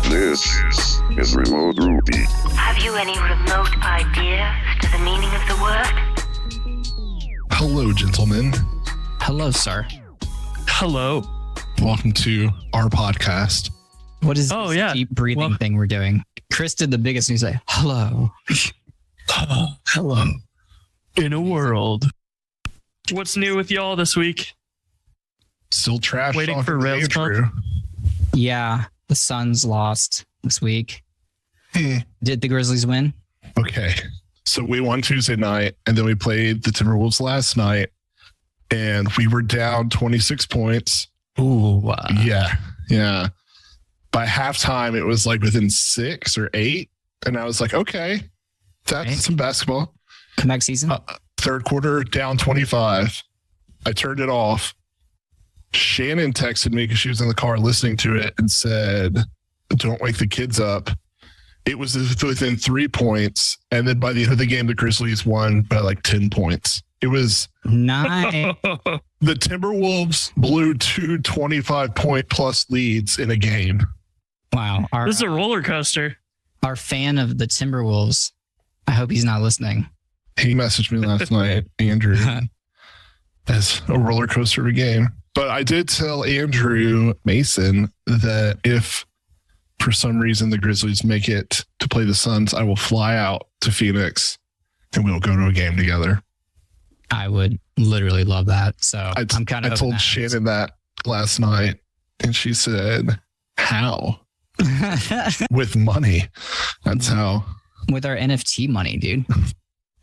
This is Remote Ruby. Have you any remote idea to the meaning of the word? Hello, gentlemen. Hello, sir. Hello. Welcome to our podcast. What is this deep breathing thing we're doing? Chris did the biggest and he's like, hello. Hello. In a world. What's new with y'all this week? Still trash. Waiting for Rails Andrew. Yeah, the Suns lost this week. Did the Grizzlies win? Okay. So we won Tuesday night, and then we played the Timberwolves last night, and we were down 26 points. Ooh. Yeah. By halftime, it was like within 6 or 8, and I was like, okay, that's some basketball. Comeback season? Third quarter, down 25. I turned it off. Shannon texted me because she was in the car listening to it and said, don't wake the kids up. It was within 3 points. And then by the end of the game, the Grizzlies won by like 10 points. It was nice. The Timberwolves blew 2 25-point plus leads in a game. Wow. This is a roller coaster. Our fan of the Timberwolves, I hope he's not listening. He messaged me last night, Andrew, as a roller coaster of a game. But I did tell Andrew Mason that if for some reason the Grizzlies make it to play the Suns, I will fly out to Phoenix and we'll go to a game together. I would literally love that. So I told Shannon that last night and she said, how? With money. That's how. With our NFT money, dude.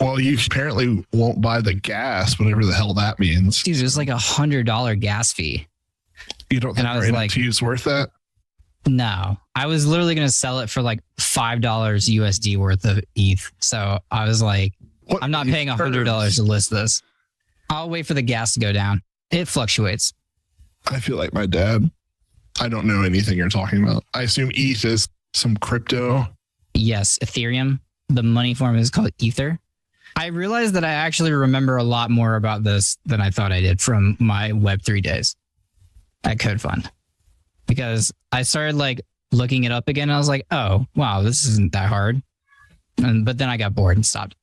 Well, you apparently won't buy the gas, whatever the hell that means. Dude, there's like $100 gas fee. You don't think our NFT is worth that? No. I was literally going to sell it for like $5 USD worth of ETH. So I was like, I'm not paying $100 to list this. I'll wait for the gas to go down. It fluctuates. I feel like my dad. I don't know anything you're talking about. I assume ETH is some crypto. Yes, Ethereum. The money form is called Ether. I realized that I actually remember a lot more about this than I thought I did from my Web3 days at CodeFund. Because I started like looking it up again. And I was like, oh, wow, this isn't that hard. But then I got bored and stopped.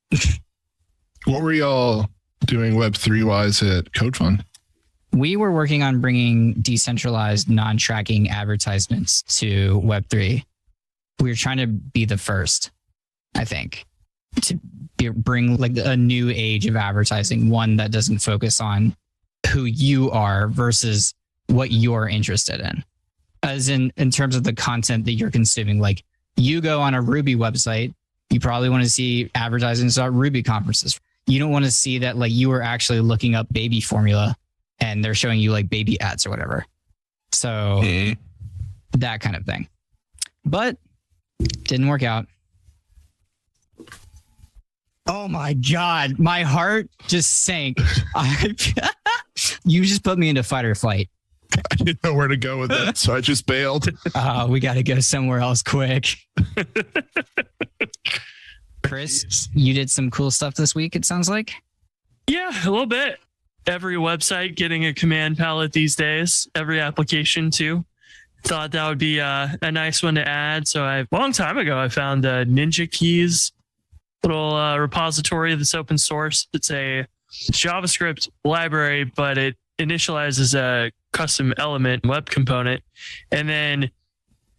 What were y'all doing Web3 wise at CodeFund? We were working on bringing decentralized non-tracking advertisements to Web3. We were trying to be the first, I think, to bring like a new age of advertising, one that doesn't focus on who you are versus what you're interested in. As in terms of the content that you're consuming, like you go on a Ruby website, you probably want to see advertising about Ruby conferences. You don't want to see that like you were actually looking up baby formula and they're showing you like baby ads or whatever. So that kind of thing. But didn't work out. Oh my God. My heart just sank. You just put me into fight or flight. I didn't know where to go with it, so I just bailed. We got to go somewhere else quick. Chris, you did some cool stuff this week, it sounds like. Yeah, a little bit. Every website getting a command palette these days. Every application too. Thought that would be a nice one to add. So a long time ago, I found Ninja Keys little repository that's open source. It's a JavaScript library, but it initializes a custom element web component. And then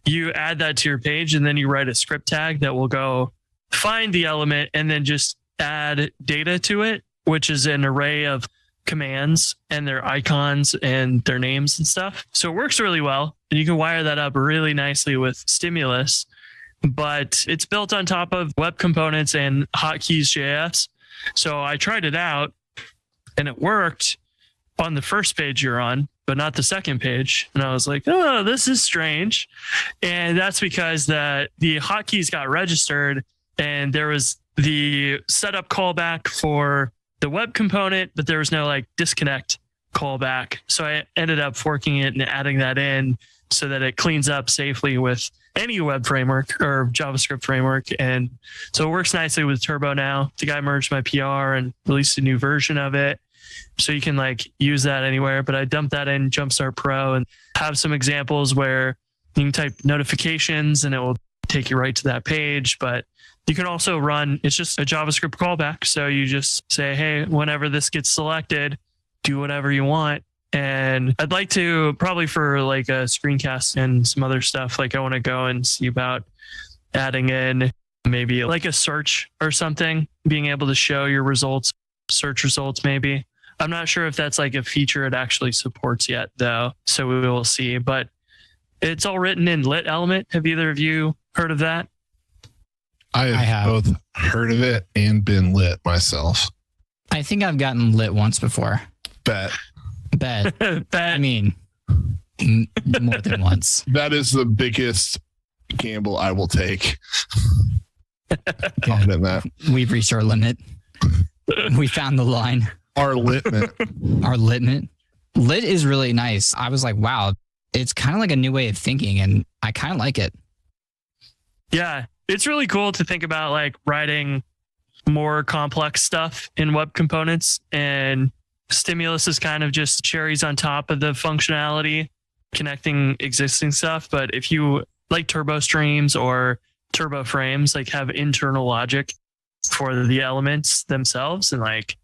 you add that to your page and then you write a script tag that will go find the element and then just add data to it, which is an array of commands and their icons and their names and stuff. So it works really well. And you can wire that up really nicely with Stimulus. But it's built on top of web components and hotkeys.js. So I tried it out and it worked on the first page you're on, but not the second page. And I was like, oh, this is strange. And that's because the hotkeys got registered and there was the setup callback for the web component, but there was no like disconnect callback. So I ended up forking it and adding that in so that it cleans up safely with any web framework or JavaScript framework. And so it works nicely with Turbo now. The guy merged my PR and released a new version of it. So you can like use that anywhere, but I dumped that in Jumpstart Pro and have some examples where You can type notifications and it will take you right to that page. But you can also run, it's just a JavaScript callback. So you just say, hey, whenever this gets selected, do whatever you want. And I'd like to, probably for like a screencast and some other stuff, like I want to go and see about adding in maybe like a search or something, being able to show your results, search results maybe. I'm not sure if that's like a feature it actually supports yet though. So we will see, but it's all written in Lit Element. Have either of you heard of that? I have both heard of it and been lit myself. I think I've gotten lit once before. Bet. I mean, more than once. That is the biggest gamble I will take. Confident in that. We've reached our limit. We found the line. Our litment. Our litment. Lit is really nice. I was like, wow, it's kind of like a new way of thinking, and I kind of like it. Yeah, it's really cool to think about like writing more complex stuff in web components, and Stimulus is kind of just cherries on top of the functionality, connecting existing stuff. But if you like turbo streams or turbo frames, like have internal logic for the elements themselves, and like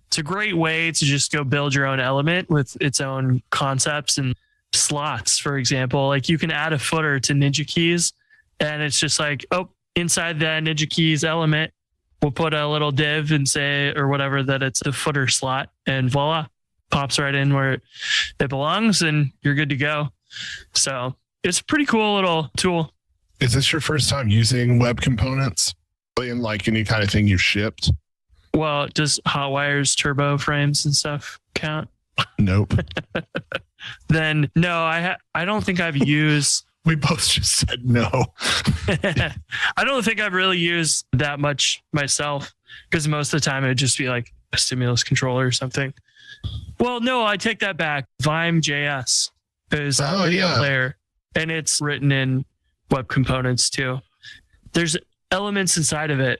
it's a great way to just go build your own element with its own concepts and slots. For example, like you can add a footer to Ninja Keys, and it's just like, oh, inside that Ninja Keys element, we'll put a little div and say, or whatever, that it's the footer slot, and voila, pops right in where it belongs, and you're good to go. So it's a pretty cool little tool. Is this your first time using web components in like any kind of thing you've shipped? Well, does Hotwire's turbo frames and stuff count? Nope. Then no, I don't think I've used. We both just said no. I don't think I've really used that much myself, because most of the time it'd just be like a Stimulus controller or something. Well, no, I take that back. Vime.js is a player, and it's written in web components too. There's elements inside of it,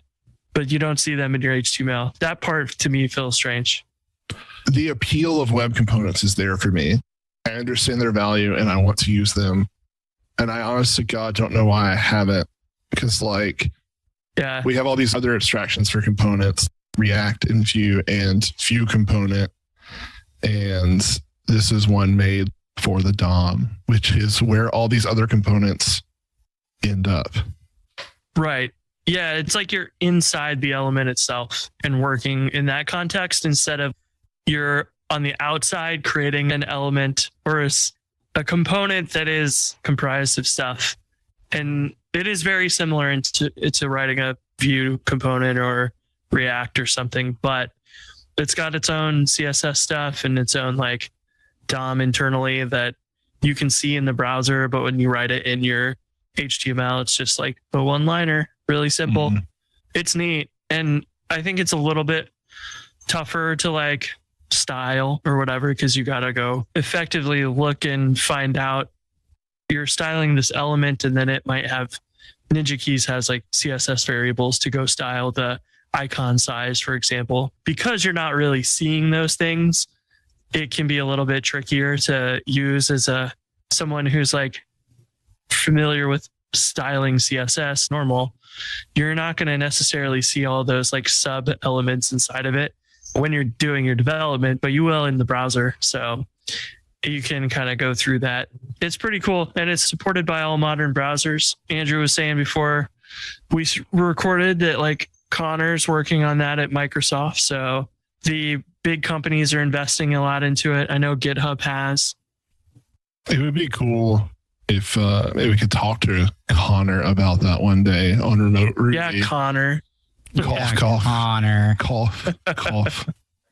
but you don't see them in your HTML. That part to me feels strange. The appeal of web components is there for me. I understand their value and I want to use them. And I honest to God don't know why I haven't, because like, yeah, we have all these other abstractions for components, React and Vue and Vue component. And this is one made for the DOM, which is where all these other components end up. Right. Yeah. It's like you're inside the element itself and working in that context, instead of you're on the outside creating an element or a component that is comprised of stuff. And it is very similar to writing a Vue component or React or something, but it's got its own CSS stuff and its own like DOM internally that you can see in the browser. But when you write it in your HTML, it's just like a one-liner, really simple. Mm-hmm. It's neat. And I think it's a little bit tougher to like style or whatever, because you got to go effectively look and find out you're styling this element, and then it might have Ninja Keys has like CSS variables to go style the icon size, for example. Because you're not really seeing those things, it can be a little bit trickier to use as someone who's like familiar with styling CSS normal. You're not going to necessarily see all those like sub elements inside of it when you're doing your development, but you will in the browser. So you can kind of go through that. It's pretty cool. And it's supported by all modern browsers. Andrew was saying before we recorded that like Connor's working on that at Microsoft. So the big companies are investing a lot into it. I know GitHub has. It would be cool if maybe we could talk to Connor about that one day on Remote Ruby. Yeah, Connor. Cough. Connor. Cough.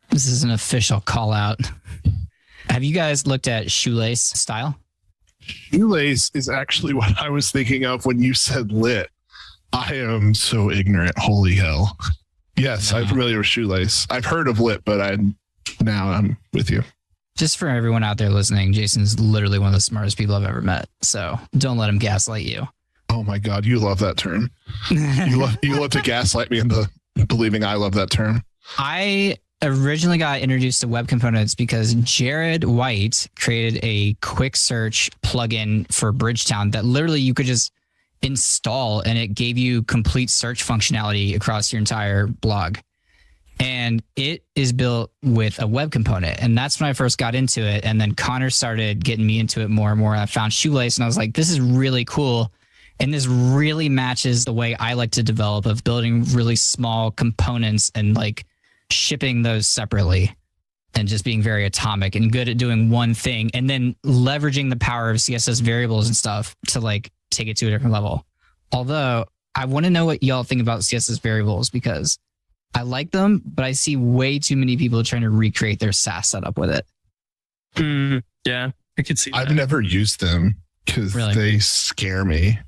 This is an official call out. Have you guys looked at Shoelace style? Shoelace is actually what I was thinking of when you said lit. I am so ignorant. Holy hell. Yes, I'm familiar with Shoelace. I've heard of lit, but I'm with you. Just for everyone out there listening, Jason's literally one of the smartest people I've ever met. So don't let him gaslight you. Oh my God, you love that term. You love to gaslight me into believing I love that term. I originally got introduced to web components because Jared White created a quick search plugin for Bridgetown that literally you could just install and it gave you complete search functionality across your entire blog. And it is built with a web component. And that's when I first got into it. And then Connor started getting me into it more and more. I found Shoelace and I was like, this is really cool. And this really matches the way I like to develop, of building really small components and like shipping those separately and just being very atomic and good at doing one thing and then leveraging the power of CSS variables and stuff to like take it to a different level. Although I want to know what y'all think about CSS variables, because I like them, but I see way too many people trying to recreate their SaaS setup with it. Yeah, I could see that. I've never used them because Really? they scare me.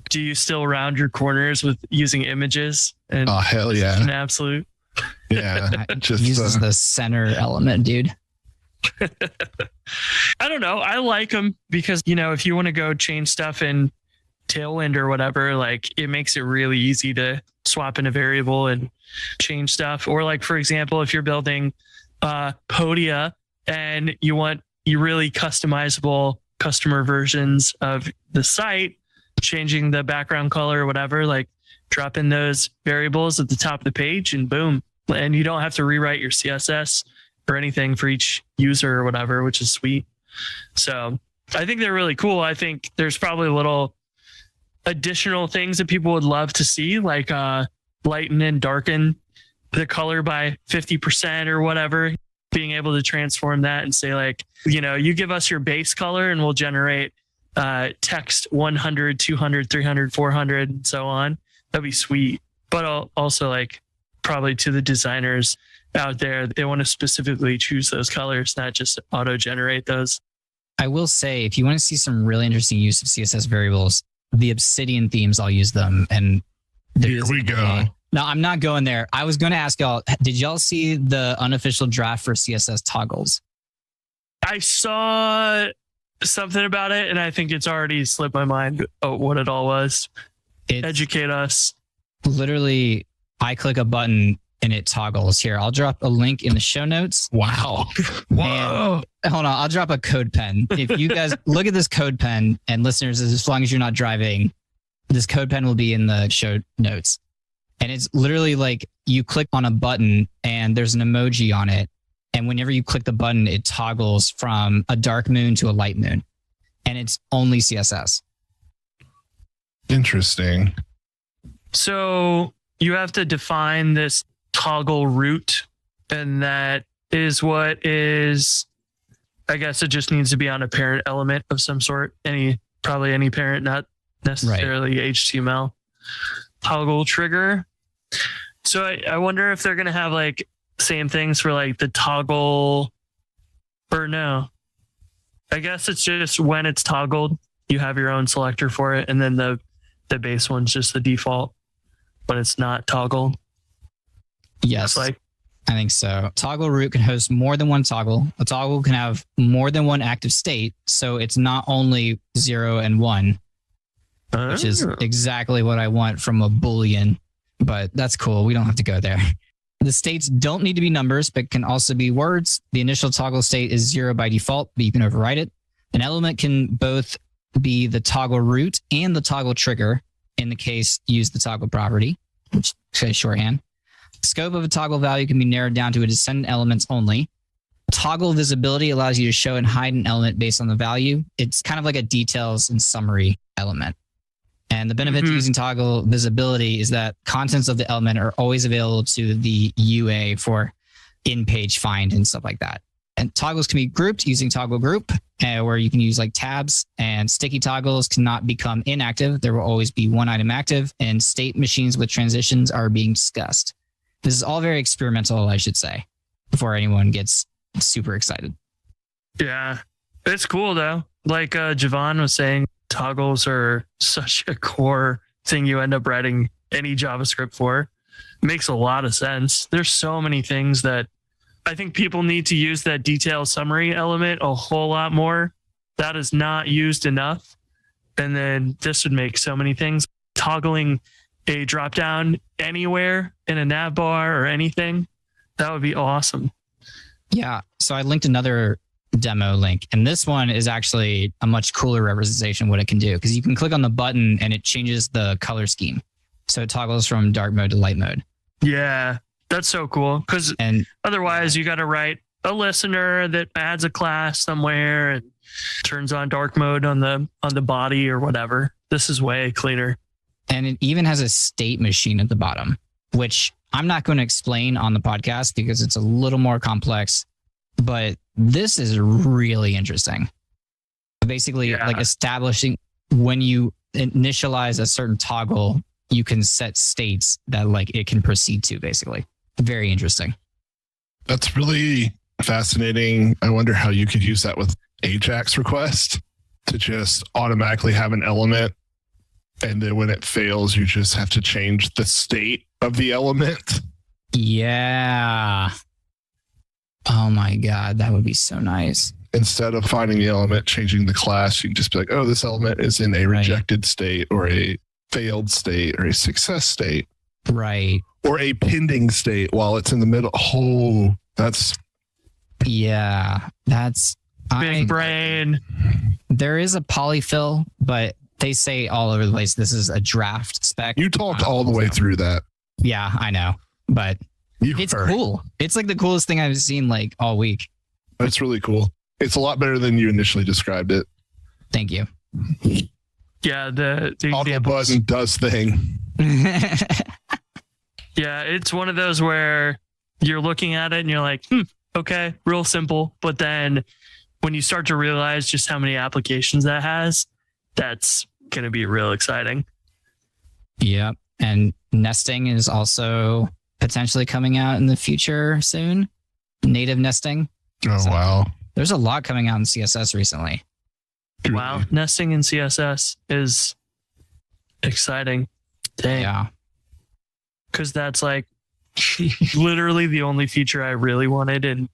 Do you still round your corners with using images? And Oh, hell yeah. an absolute. Yeah. It Just uses the center element, dude. I don't know. I like them because, you know, if you want to go change stuff in Tailwind or whatever, like it makes it really easy to swap in a variable and change stuff. Or like, for example, if you're building Podia and you want really customizable customer versions of the site, changing the background color or whatever, like drop in those variables at the top of the page and boom. And you don't have to rewrite your CSS or anything for each user or whatever, which is sweet. So I think they're really cool. I think there's probably little additional things that people would love to see, like lighten and darken the color by 50% or whatever, being able to transform that and say like, you know, you give us your base color and we'll generate text 100, 200, 300, 400, and so on. That'd be sweet. But also like probably to the designers out there, they want to specifically choose those colors, not just auto generate those. I will say, if you want to see some really interesting use of CSS variables, the Obsidian themes, I'll use them. And here we go. No, I'm not going there. I was going to ask y'all, did y'all see the unofficial draft for CSS toggles? I saw something about it and I think it's already slipped my mind what it all was. It's Educate us. literally, I click a button and it toggles. Here, I'll drop a link in the show notes. Wow. Whoa. Hold on, I'll drop a code pen. If you guys look at this code pen, and listeners, as long as you're not driving, this code pen will be in the show notes. And it's literally like you click on a button and there's an emoji on it. And whenever you click the button, it toggles from a dark moon to a light moon. And it's only CSS. Interesting. So you have to define this toggle root, and that is what is, I guess it just needs to be on a parent element of some sort. Probably any parent, not necessarily HTML. Toggle trigger. So I wonder if they're going to have like same things for like the toggle, or no. I guess it's just when it's toggled, you have your own selector for it. And then the base one's just the default when it's not toggled. Yes, Like, I think so. Toggle root can host more than one toggle. A toggle can have more than one active state. So it's not only 0 and 1, which is exactly what I want from a Boolean. But that's cool. We don't have to go there. The states don't need to be numbers, but can also be words. The initial toggle state is 0 by default, but you can override it. An element can both be the toggle root and the toggle trigger. In the case, use the toggle property, which is shorthand. Scope of a toggle value can be narrowed down to a descendant elements only. Toggle visibility allows you to show and hide an element based on the value. It's kind of like a details and summary element. And the benefit to using toggle visibility is that contents of the element are always available to the UA for in-page find and stuff like that. And toggles can be grouped using toggle group, where you can use like tabs, and sticky toggles cannot become inactive. There will always be one item active, and state machines with transitions are being discussed. This is all very experimental, I should say, before anyone gets super excited. yeah, it's cool though. Like Javon was saying, toggles are such a core thing you end up writing any JavaScript for. It makes a lot of sense. There's so many things that I think people need to use that detail summary element a whole lot more. That is not used enough. And then this would make so many things. Toggling a drop down anywhere in a nav bar or anything That would be awesome. Yeah. So I linked another demo link, and this one is actually a much cooler representation of what it can do, because you can click on the button and it changes the color scheme. So it toggles from dark mode to light mode. Yeah, that's so cool. Because And otherwise, you got to write a listener that adds a class somewhere and turns on dark mode on the body or whatever. This is way cleaner. And it even has a state machine at the bottom, which I'm not going to explain on the podcast because it's a little more complex, but this is really interesting. Basically, like establishing when you initialize a certain toggle, you can set states that like it can proceed to, basically. Very interesting. That's really fascinating. I wonder how you could use that with Ajax request to just automatically have an element. And then when it fails, you just have to change the state of the element. Yeah. Oh my God. That would be so nice. Instead of finding the element, changing the class, you can just be like, oh, this element is in a rejected state or a failed state or a success state. Right. Or a pending state while it's in the middle. Oh, that's... Yeah. That's... Big brain. There is a polyfill, but they say all over the place this is a draft spec. You talked all the way through that. Yeah, I know. But it's cool. It's like the coolest thing I've seen like all week. That's really cool. It's a lot better than you initially described it. Thank you. Yeah, the audio button does thing. Yeah, it's one of those where you're looking at it and you're like, okay, real simple. But then when you start to realize just how many applications that has, that's going to be real exciting. Yep. And nesting is also potentially coming out in the future soon. Native nesting. Oh, so wow. There's a lot coming out in CSS recently. Wow. Nesting in CSS is exciting. Dang. Yeah. Because that's like literally the only feature I really wanted in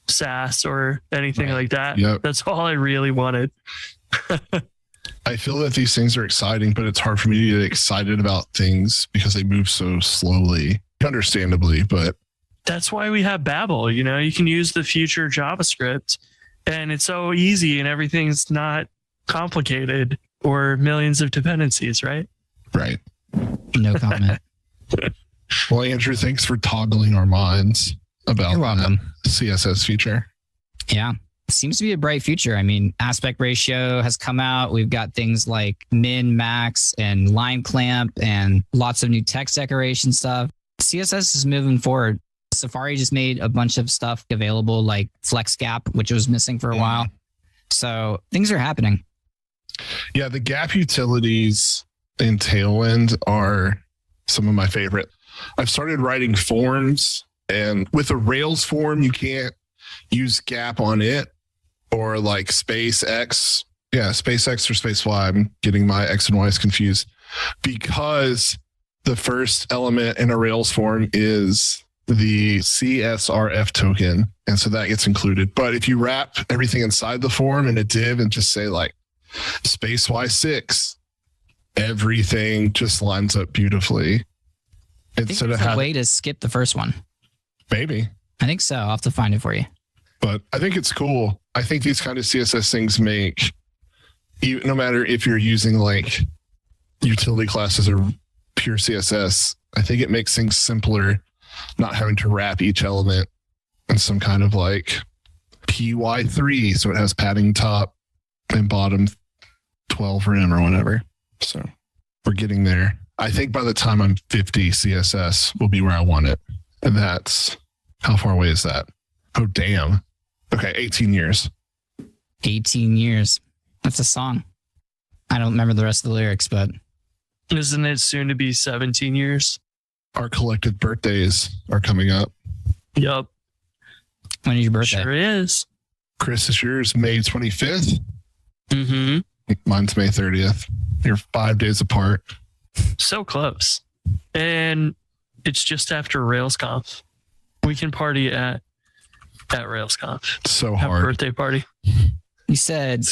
Sass or anything like that. Yep. That's all I really wanted. I feel that these things are exciting, but it's hard for me to get excited about things because they move so slowly, understandably, but that's why we have Babel. You know, you can use the future JavaScript and it's so easy and everything's not complicated or millions of dependencies, right? Right. No comment. Well, Andrew, thanks for toggling our minds about You're welcome. that CSS feature. Yeah. Seems to be a bright future. I mean, aspect ratio has come out. We've got things like min, max, and line clamp, and lots of new text decoration stuff. CSS is moving forward. Safari just made a bunch of stuff available, like Flex Gap, which was missing for a while. So things are happening. Yeah, the Gap utilities in Tailwind are some of my favorite. I've started writing forms, and with a Rails form, you can't use Gap on it or like space X. Yeah, space X or space Y. I'm getting my X and Y's confused because the first element in a Rails form is the CSRF token. And so that gets included. But if you wrap everything inside the form in a div and just say like space Y6, everything just lines up beautifully. I think there's a way to skip the first one. Maybe. I think so. I'll have to find it for you. But I think it's cool. I think these kind of CSS things make, no matter if you're using like utility classes or pure CSS, I think it makes things simpler, not having to wrap each element in some kind of like PY3. So it has padding top and bottom 12 rim or whatever. So we're getting there. I think by the time I'm 50, CSS will be where I want it. And that's, how far away is that? Oh, damn. Okay, 18 years. 18 years. That's a song. I don't remember the rest of the lyrics, but... Isn't it soon to be 17 years? Our collective birthdays are coming up. Yup. When is your birthday? Sure is. Chris, is yours May 25th? Mm-hmm. Mine's May 30th. You're 5 days apart. So close. And it's just after RailsConf. We can party at RailsConf. So Have hard. a birthday party. You said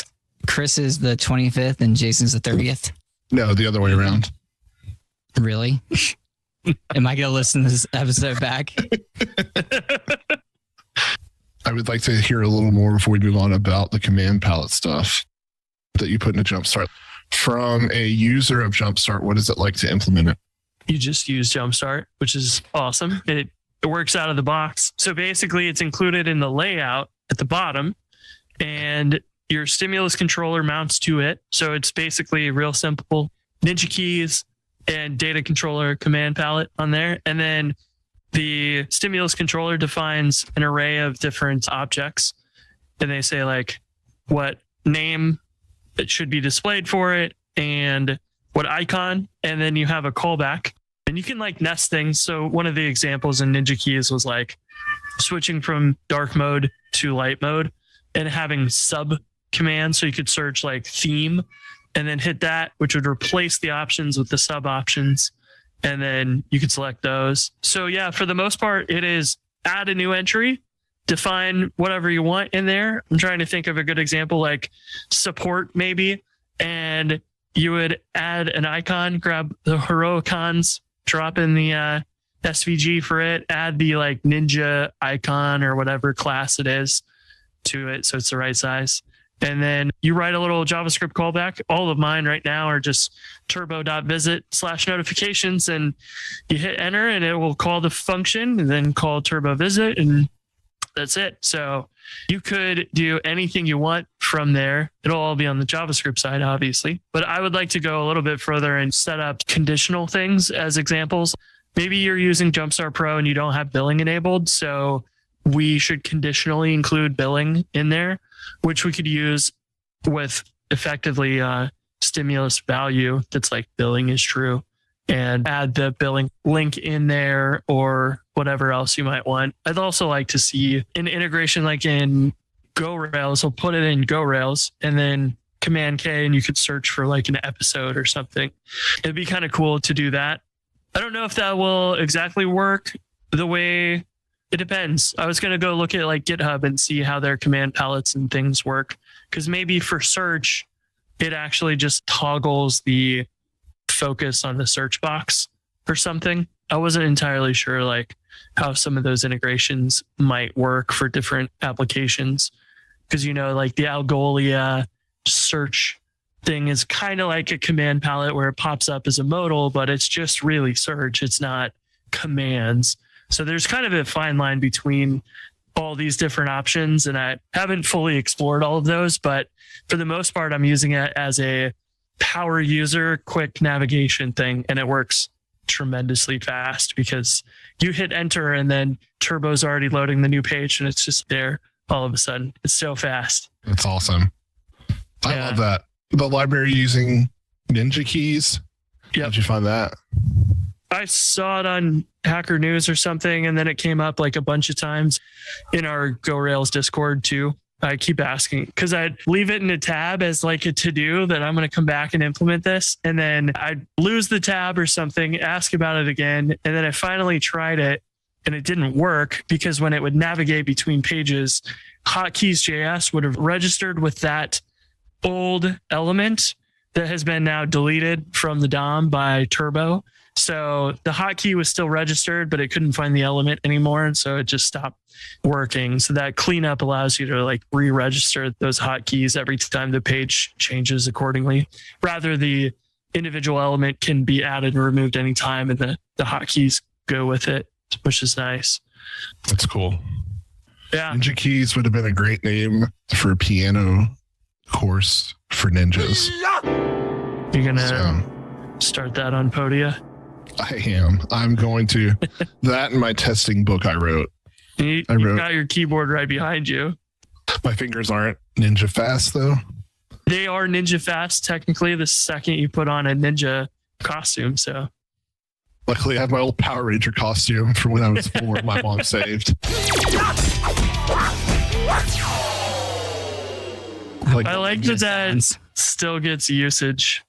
Chris is the 25th and Jason's the 30th? No, the other way around. Really? Am I going to listen to this episode back? I would like to hear a little more before we move on about the command palette stuff that you put in a Jumpstart. From a user of Jumpstart, what is it like to implement it? You just use Jumpstart, which is awesome. It works out of the box. So basically, it's included in the layout at the bottom, and your stimulus controller mounts to it. So it's basically real simple Ninja keys and data controller command palette on there. And then the stimulus controller defines an array of different objects. And they say like what name it should be displayed for it and what icon. And then you have a callback and you can like nest things. So one of the examples in Ninja keys was like switching from dark mode to light mode and having sub commands. So you could search like theme and then hit that, which would replace the options with the sub options. And then you could select those. So yeah, for the most part, it is add a new entry, define whatever you want in there. I'm trying to think of a good example, like support maybe. And you would add an icon, grab the Heroicons, drop in the SVG for it, add the like ninja icon or whatever class it is to it. So it's the right size. And then you write a little JavaScript callback. All of mine right now are just turbo.visit/notifications, and you hit enter and it will call the function and then call turbo visit, and that's it. So you could do anything you want from there. It'll all be on the JavaScript side, obviously, but I would like to go a little bit further and set up conditional things as examples. Maybe you're using Jumpstart Pro and you don't have billing enabled. So we should conditionally include billing in there, which we could use with effectively stimulus value that's like billing is true, and add the billing link in there or whatever else you might want. I'd also like to see an integration like in GoRails. I'll put it in GoRails and then Command K and you could search for like an episode or something. It'd be kind of cool to do that. I don't know if that will exactly work the way. It depends. I was going to go look at like GitHub and see how their command palettes and things work. Because maybe for search, it actually just toggles the focus on the search box or something. I wasn't entirely sure like how some of those integrations might work for different applications. Because, you know, like the Algolia search thing is kind of like a command palette where it pops up as a modal, but it's just really search. It's not commands. So there's kind of a fine line between all these different options, and I haven't fully explored all of those, but for the most part, I'm using it as a power user, quick navigation thing, and it works tremendously fast because you hit enter and then Turbo's already loading the new page and it's just there all of a sudden. It's so fast. That's awesome. I love that. The library using Ninja keys. Yep. How'd you find that? I saw it on Hacker News or something, and then it came up like a bunch of times in our GoRails Discord too. I keep asking because I'd leave it in a tab as like a to-do that I'm going to come back and implement this. And then I'd lose the tab or something, ask about it again. And then I finally tried it and it didn't work because when it would navigate between pages, Hotkeys.js would have registered with that old element that has been now deleted from the DOM by Turbo. So the hotkey was still registered, but it couldn't find the element anymore. And so it just stopped working. So that cleanup allows you to like re-register those hotkeys every time the page changes accordingly. Rather, the individual element can be added and removed anytime and the hotkeys go with it, which is nice. That's cool. Yeah. Ninja keys would have been a great name for a piano course for ninjas. You're going to start that on Podia? I am. I'm going to. That and my testing book I wrote. You got your keyboard right behind you. My fingers aren't ninja fast, though. They are ninja fast, technically, the second you put on a ninja costume. So, luckily, I have my old Power Ranger costume from when I was 4. My mom saved. I like that still gets usage.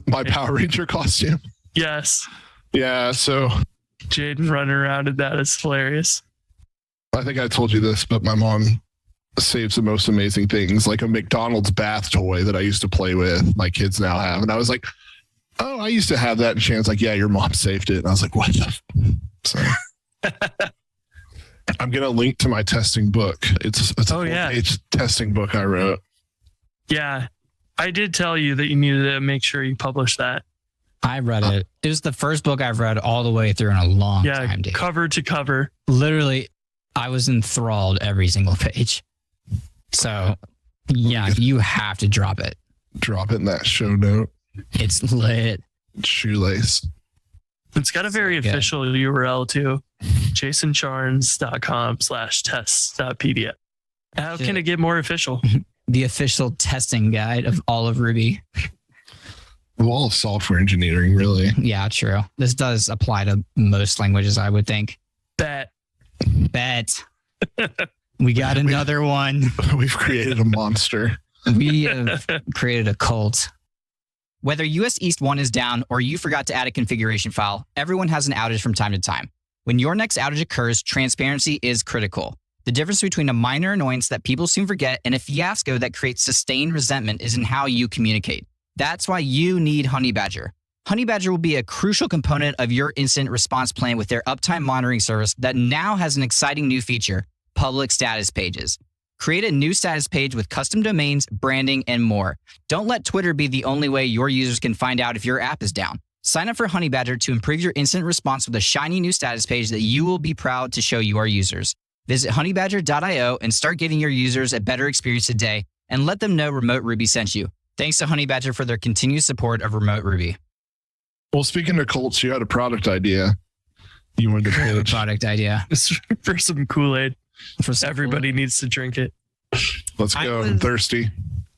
My Power Ranger costume. Yes. Yeah, so Jaden running around in that is hilarious. I think I told you this, but my mom saves the most amazing things, like a McDonald's bath toy that I used to play with. My kids now have. And I was like, Oh, I used to have that. And Shannon's like, yeah, your mom saved it. And I was like, what the? So I'm going to link to my testing book. It's a 4-page testing book I wrote. Yeah. I did tell you that you needed to make sure you publish that. I read it. It was the first book I've read all the way through in a long time, dude. Cover to cover. Literally, I was enthralled every single page. So, yeah, you have to drop it. Drop it in that show note. It's lit. Shoelace. It's got a very official URL too. jasoncharns.com/tests.pdf. How can it get more official? The official testing guide of all of Ruby. All of software engineering, really. Yeah, true. This does apply to most languages, I would think. Bet. We got another one. We've created a monster. We have created a cult. Whether US East 1 is down or you forgot to add a configuration file, everyone has an outage from time to time. When your next outage occurs, transparency is critical. The difference between a minor annoyance that people soon forget and a fiasco that creates sustained resentment is in how you communicate. That's why you need Honeybadger. Honeybadger will be a crucial component of your incident response plan with their uptime monitoring service that now has an exciting new feature, public status pages. Create a new status page with custom domains, branding, and more. Don't let Twitter be the only way your users can find out if your app is down. Sign up for Honeybadger to improve your incident response with a shiny new status page that you will be proud to show your users. Visit honeybadger.io and start giving your users a better experience today and let them know Remote Ruby sent you. Thanks to Honeybadger for their continued support of Remote Ruby. Well, speaking of cults, you had a product idea. You wanted to pitch. Product idea. For some Kool-Aid. Everybody needs to drink it. Let's go. I'm thirsty.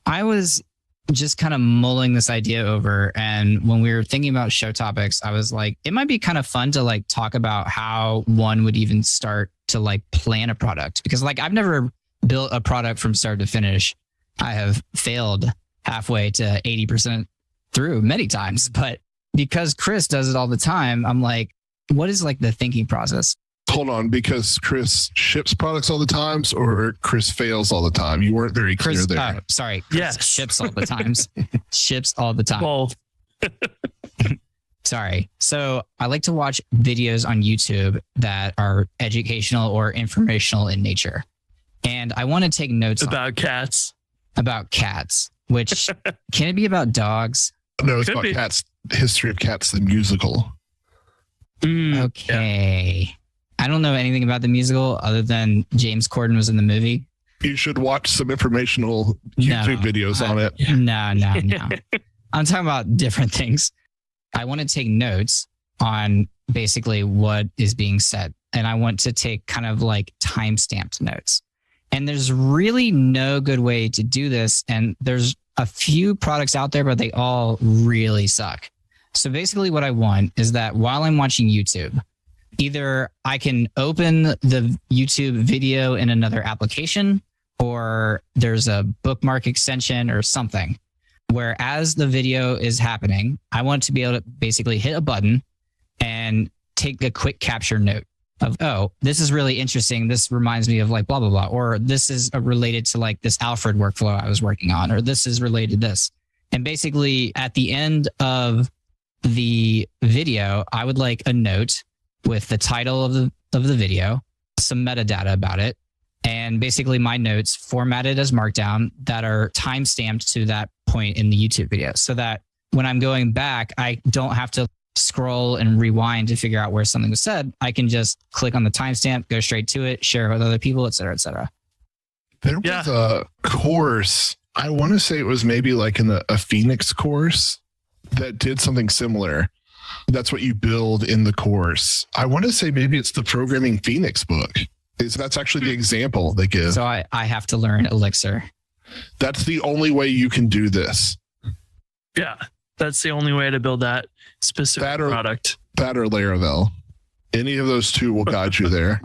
I was just kind of mulling this idea over. And when we were thinking about show topics, I was like, it might be kind of fun to like talk about how one would even start to like plan a product. Because like I've never built a product from start to finish. I have failed halfway to 80% through many times. But because Chris does it all the time, I'm like, what is like the thinking process? Hold on, because Chris ships products all the times or Chris fails all the time? You weren't very clear there. Sorry. Chris ships all the times. Ships all the time. Both. Sorry. So I like to watch videos on YouTube that are educational or informational in nature. And I want to take notes about cats. About cats, which can it be about dogs? No, it's about cats. History of Cats, the musical. Okay. Yeah. I don't know anything about the musical other than James Corden was in the movie. You should watch some informational YouTube videos on it. No. I'm talking about different things. I want to take notes on basically what is being said. And I want to take kind of like time-stamped notes. And there's really no good way to do this. And there's a few products out there, but they all really suck. So basically what I want is that while I'm watching YouTube, either I can open the YouTube video in another application or there's a bookmark extension or something where as the video is happening, I want to be able to basically hit a button and take a quick capture note of, oh, this is really interesting. This reminds me of like blah, blah, blah. Or this is related to like this Alfred workflow I was working on, or this is related to this. And basically at the end of the video, I would like a note with the title of the video, some metadata about it, and basically my notes formatted as Markdown that are time-stamped to that point in the YouTube video so that when I'm going back, I don't have to scroll and rewind to figure out where something was said. I can just click on the timestamp, go straight to it, share it with other people, et cetera, et cetera. There was a course, I want to say it was maybe like in a Phoenix course that did something similar. That's what you build in the course. I want to say maybe it's the Programming Phoenix book. That's actually the example they give. So I have to learn Elixir. That's the only way you can do this. Yeah, that's the only way to build that specific product. That or Laravel. Any of those two will guide you there.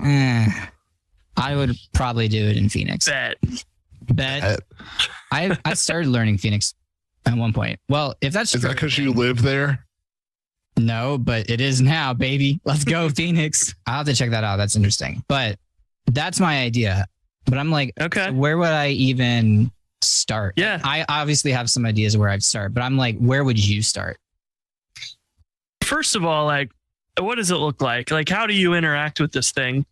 I would probably do it in Phoenix. Bet. I started learning Phoenix at one point. Well, if that's is that because you live there? No, but it is now, baby. Let's go, Phoenix. I'll have to check that out. That's interesting. But that's my idea. But I'm like, okay, so where would I even start? Yeah. I obviously have some ideas where I'd start, but I'm like, where would you start? first of all, like, what does it look like? Like, how do you interact with this thing?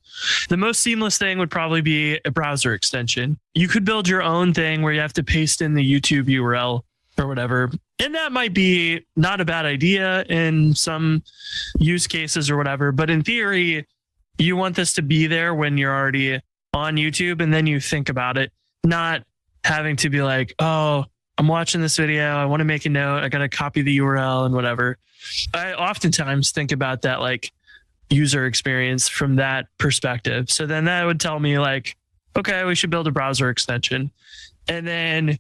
The most seamless thing would probably be a browser extension. You could build your own thing where you have to paste in the YouTube URL or whatever. And that might be not a bad idea in some use cases or whatever. But in theory, you want this to be there when you're already on YouTube, and then you think about it, not having to be like, oh, I'm watching this video, I want to make a note, I got to copy the URL and whatever. I oftentimes think about that like user experience from that perspective. So then that would tell me like, okay, we should build a browser extension. And then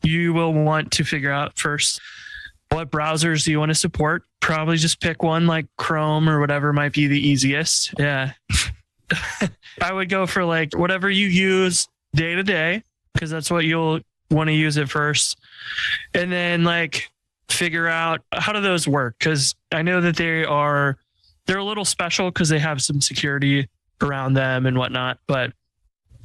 you will want to figure out first, what browsers do you want to support? Probably just pick one like Chrome or whatever might be the easiest. Yeah. I would go for like whatever you use day to day, because that's what you'll want to use at first. And then like figure out how do those work? Because I know that they're a little special because they have some security around them and whatnot, but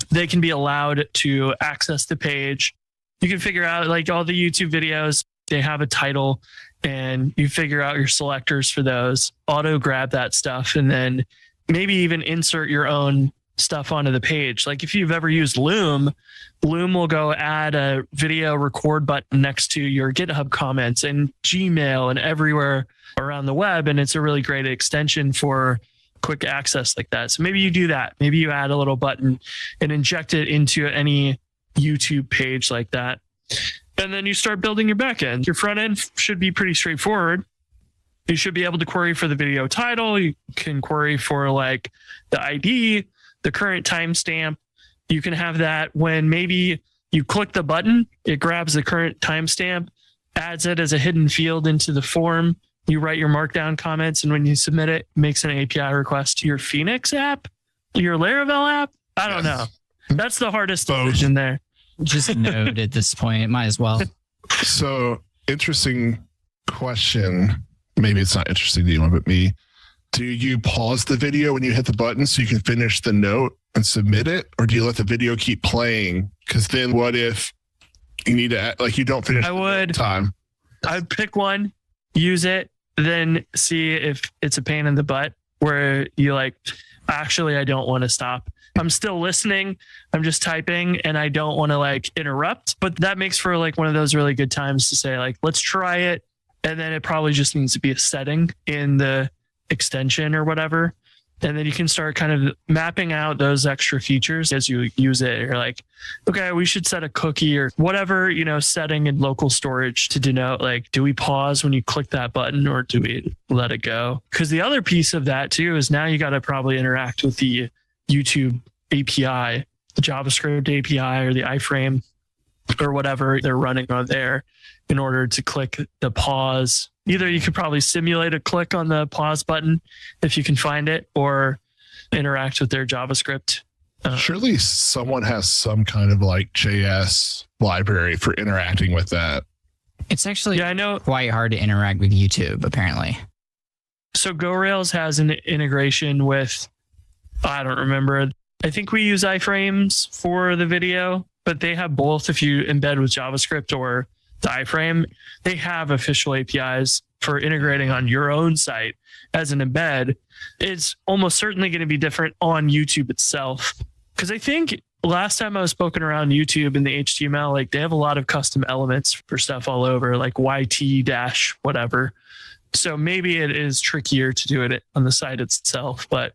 they can be allowed to access the page. You can figure out like all the YouTube videos, they have a title, and you figure out your selectors for those, auto grab that stuff, and then maybe even insert your own stuff onto the page. Like if you've ever used Loom will go add a video record button next to your GitHub comments and Gmail and everywhere around the web. And it's a really great extension for quick access like that. So maybe you do that. Maybe you add a little button and inject it into any YouTube page like that. And then you start building your backend. Your front end should be pretty straightforward. You should be able to query for the video title. You can query for like the ID, the current timestamp. You can have that when maybe you click the button, it grabs the current timestamp, adds it as a hidden field into the form. You write your markdown comments, and when you submit it, it makes an API request to your Phoenix app, your Laravel app. I don't know. That's the hardest decision there. Just Node at this point. Might as well. So interesting question. Maybe it's not interesting to anyone but me. Do you pause the video when you hit the button so you can finish the note and submit it? Or do you let the video keep playing? Because then what if you need to, like, you don't finish time? I'd pick one, use it, then see if it's a pain in the butt where you like, actually, I don't want to stop. I'm still listening. I'm just typing and I don't want to like interrupt. But that makes for like one of those really good times to say like, let's try it. And then it probably just needs to be a setting in the extension or whatever. And then you can start kind of mapping out those extra features as you use it. You're like, okay, we should set a cookie or whatever, setting in local storage to denote like, do we pause when you click that button or do we let it go? Because the other piece of that too is now you got to probably interact with the YouTube API, the JavaScript API or the iframe or whatever they're running on there in order to click the pause. Either you could probably simulate a click on the pause button if you can find it, or interact with their JavaScript. Surely someone has some kind of like JS library for interacting with that. It's actually I know quite hard to interact with YouTube, apparently. So GoRails has an integration with, I don't remember. I think we use iframes for the video, but they have both. If you embed with JavaScript or the iframe, they have official APIs for integrating on your own site as an embed. It's almost certainly going to be different on YouTube itself. Because I think last time I was poking around YouTube in the HTML, like they have a lot of custom elements for stuff all over, like YT dash whatever. So maybe it is trickier to do it on the site itself, but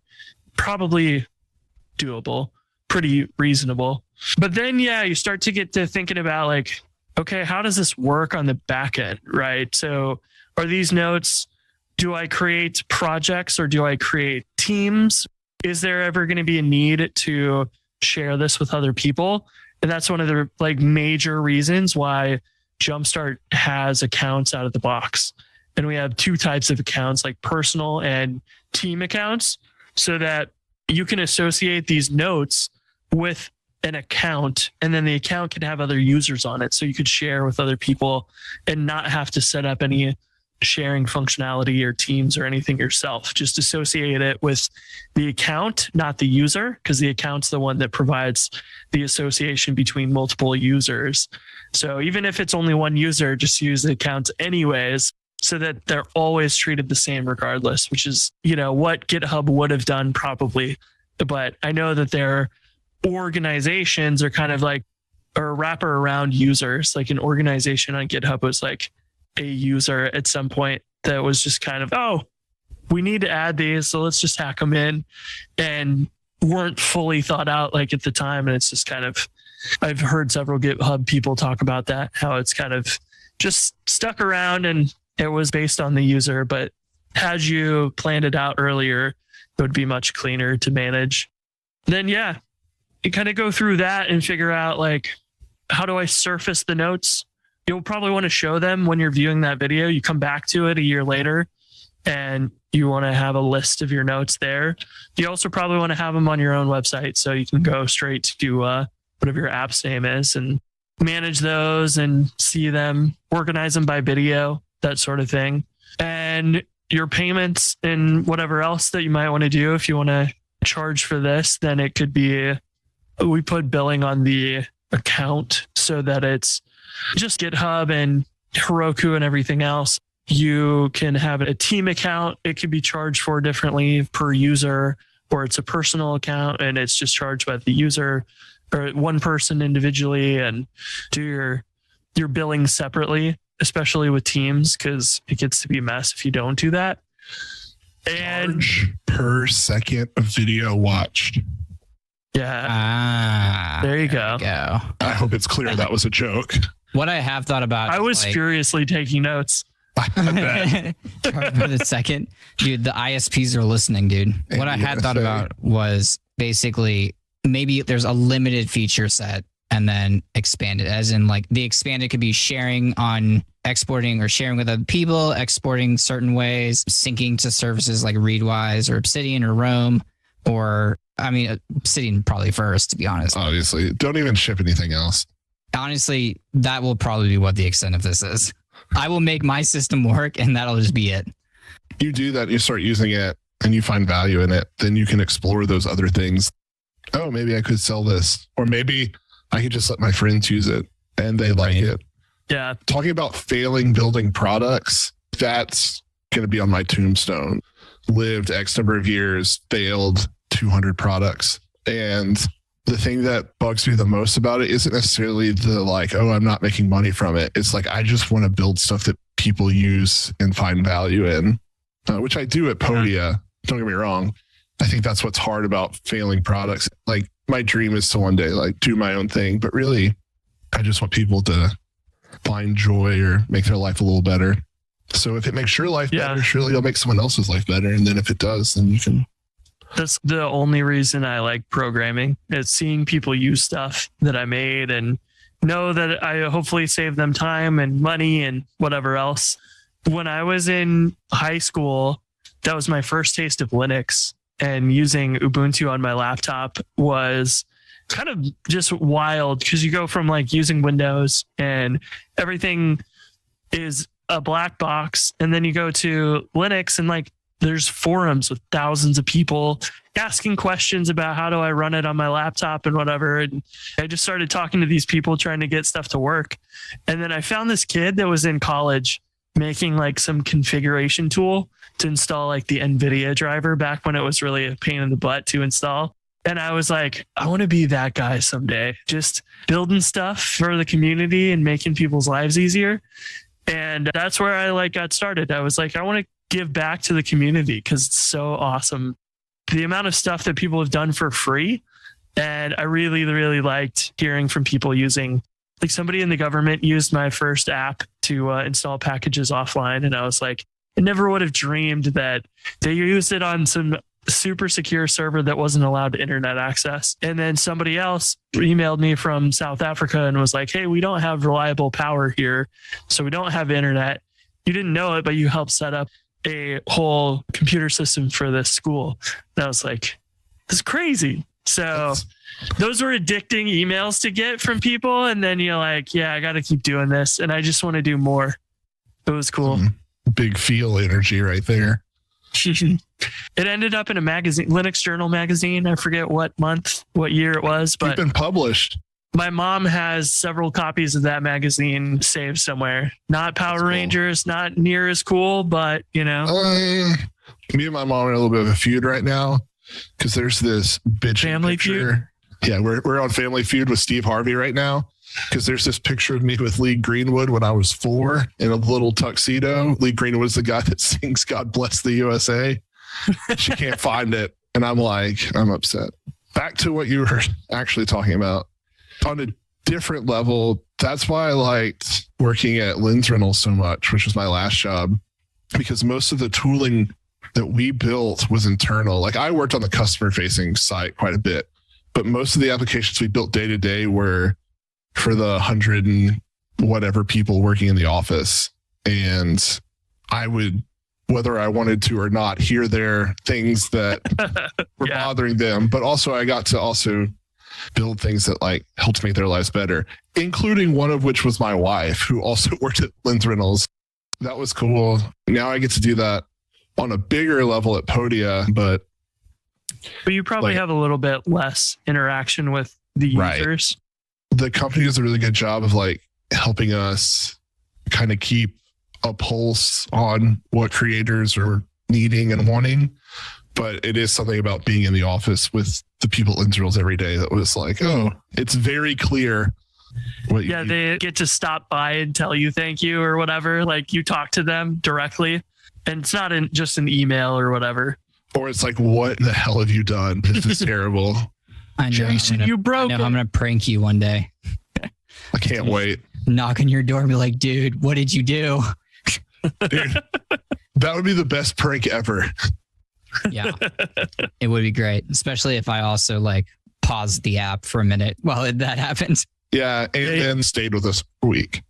probably doable, pretty reasonable. But then, you start to get to thinking about like, okay, how does this work on the back end, right? So are these notes, do I create projects or do I create teams? Is there ever going to be a need to share this with other people? And that's one of the like major reasons why Jumpstart has accounts out of the box. And we have two types of accounts, like personal and team accounts, so that you can associate these notes with an account, and then the account can have other users on it. So you could share with other people and not have to set up any sharing functionality or teams or anything yourself. Just associate it with the account, not the user, because the account's the one that provides the association between multiple users. So even if it's only one user, just use the account anyways. so that they're always treated the same regardless, which is, what GitHub would have done probably. But I know that their organizations are kind of like, or wrapper around users. Like an organization on GitHub was like a user at some point that was just kind of, oh, we need to add these, so let's just hack them in, and weren't fully thought out like at the time. And it's just kind of, I've heard several GitHub people talk about that, how it's kind of just stuck around and it was based on the user. But had you planned it out earlier, it would be much cleaner to manage. Then, yeah, you kind of go through that and figure out like, how do I surface the notes? You'll probably want to show them when you're viewing that video. You come back to it a year later and you want to have a list of your notes there. You also probably want to have them on your own website so you can go straight to whatever your app's name is and manage those and see them, organize them by video, that sort of thing. And your payments and whatever else that you might want to do, if you want to charge for this, then it could be, we put billing on the account so that it's just GitHub and Heroku and everything else. You can have a team account. It could be charged for differently per user, or it's a personal account and it's just charged by the user or one person individually, and do your billing separately, especially with teams, because it gets to be a mess if you don't do that. And charge per second of video watched. Yeah. There you go. I hope it's clear that was a joke. What I have thought about, I was furiously taking notes. for the second, dude, the ISPs are listening, dude. What I had thought about was basically maybe there's a limited feature set and then expand it, as in like the expanded could be sharing on exporting or sharing with other people, exporting certain ways, syncing to services like Readwise or Obsidian or Roam, or I mean, Obsidian probably first, to be honest. Obviously, don't even ship anything else. Honestly, that will probably be what the extent of this is. I will make my system work and that'll just be it. You do that, you start using it and you find value in it, then you can explore those other things. Oh, maybe I could sell this, or maybe I could just let my friends use it and they like it. Yeah. Talking about failing building products, that's going to be on my tombstone. Lived X number of years, failed 200 products. And the thing that bugs me the most about it isn't necessarily the like, oh, I'm not making money from it. It's like, I just want to build stuff that people use and find value in, which I do at Podia. Don't get me wrong. I think that's what's hard about failing products. Like, my dream is to one day like do my own thing, but really I just want people to find joy or make their life a little better. So if it makes your life better, surely it'll make someone else's life better. And then if it does, then you can. That's the only reason I like programming, is seeing people use stuff that I made and know that I hopefully save them time and money and whatever else. When I was in high school, that was my first taste of Linux, and using Ubuntu on my laptop was kind of just wild, because you go from like using Windows and everything is a black box, and then you go to Linux and like there's forums with thousands of people asking questions about how do I run it on my laptop and whatever. And I just started talking to these people trying to get stuff to work. And then I found this kid that was in college making like some configuration tool to install like the NVIDIA driver back when it was really a pain in the butt to install. And I was like, I want to be that guy someday, just building stuff for the community and making people's lives easier. And that's where I like got started. I was like, I want to give back to the community because it's so awesome. The amount of stuff that people have done for free. And I really, really liked hearing from people using, like somebody in the government used my first app to install packages offline. And I was like, I never would have dreamed that they used it on some super secure server that wasn't allowed internet access. And then somebody else emailed me from South Africa and was like, hey, we don't have reliable power here, so we don't have internet. You didn't know it, but you helped set up a whole computer system for this school. And I was like, this is crazy. So those were addicting emails to get from people. And then you're like, yeah, I got to keep doing this. And I just want to do more. It was cool. Big feel energy right there. It ended up in a magazine, Linux Journal magazine. I forget what month, what year it was, but you've been published. My mom has several copies of that magazine saved somewhere. Not Power Cool. Rangers, not near as cool, but you know. Me and my mom are in a little bit of a feud right now because there's this bitch Family picture. Yeah, we're on Family Feud with Steve Harvey right now because there's this picture of me with Lee Greenwood when I was 4 in a little tuxedo. Lee Greenwood is the guy that sings "God Bless the USA." She can't find it, and I'm upset. Back to what you were actually talking about. On a different level, that's why I liked working at Lens Rentals so much, which was my last job, because most of the tooling that we built was internal. Like I worked on the customer facing site quite a bit, but most of the applications we built day to day were for the 100 and whatever people working in the office. And I would, whether I wanted to or not, hear their things that were Yeah. bothering them. But also I got to also build things that like helped make their lives better, including one of which was my wife, who also worked at Lens Rentals. That was cool. Now I get to do that on a bigger level at Podia, but you probably like- have a little bit less interaction with the Right. users. the company does a really good job of like helping us kind of keep a pulse on what creators are needing and wanting. But it is something about being in the office with the people in drills every day that was like, oh, it's very clear what Yeah, you they get to stop by and tell you thank you or whatever. Like you talk to them directly, and it's not just an email or whatever. or it's like, what the hell have you done? This is terrible. I know. Jason, you broke I'm it. gonna prank you one day. I can't wait. Knock on your door and be like, dude, what did you do? Dude, that would be the best prank ever. Yeah, it would be great, especially if I also like paused the app for a minute while that happened. Yeah. And Hey. then stayed with us a week.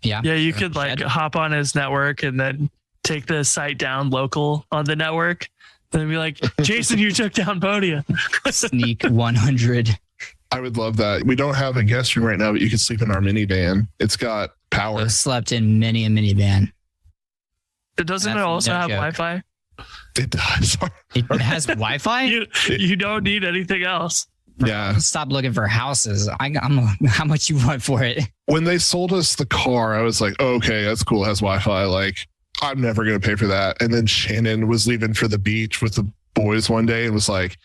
Yeah, Yeah, you could like hop on his network and then take the site down local on the network. Then be like, Jason, you took down Podia. sneak 100. I would love that. We don't have a guest room right now, but you can sleep in our minivan. It's got power. I've slept in many a minivan. Doesn't it That's also no have joke. Wi-Fi? It does. It has Wi-Fi. You don't need anything else. Yeah. Stop looking for houses. I'm how much you want for it? When they sold us the car, I was like, oh, okay, that's cool. It has Wi-Fi. Like, I'm never going to pay for that. And then Shannon was leaving for the beach with the boys one day and was like,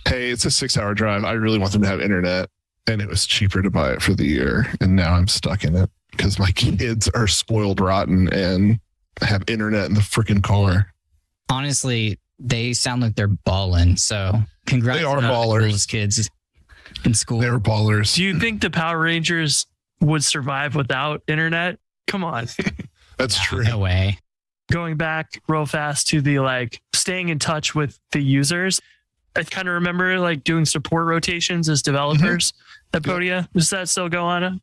hey, it's a 6-hour drive. I really want them to have internet. And it was cheaper to buy it for the year. And now I'm stuck in it because my kids are spoiled rotten and have internet in the freaking car. Honestly, they sound like they're balling. So congrats They are to the ballers. coolest kids in school. They were ballers. Do you think the Power Rangers would survive without internet? Come on. That's true. No way. Going back real fast to the like staying in touch with the users. I kind of remember like doing support rotations as developers at Podia. Does that still go on?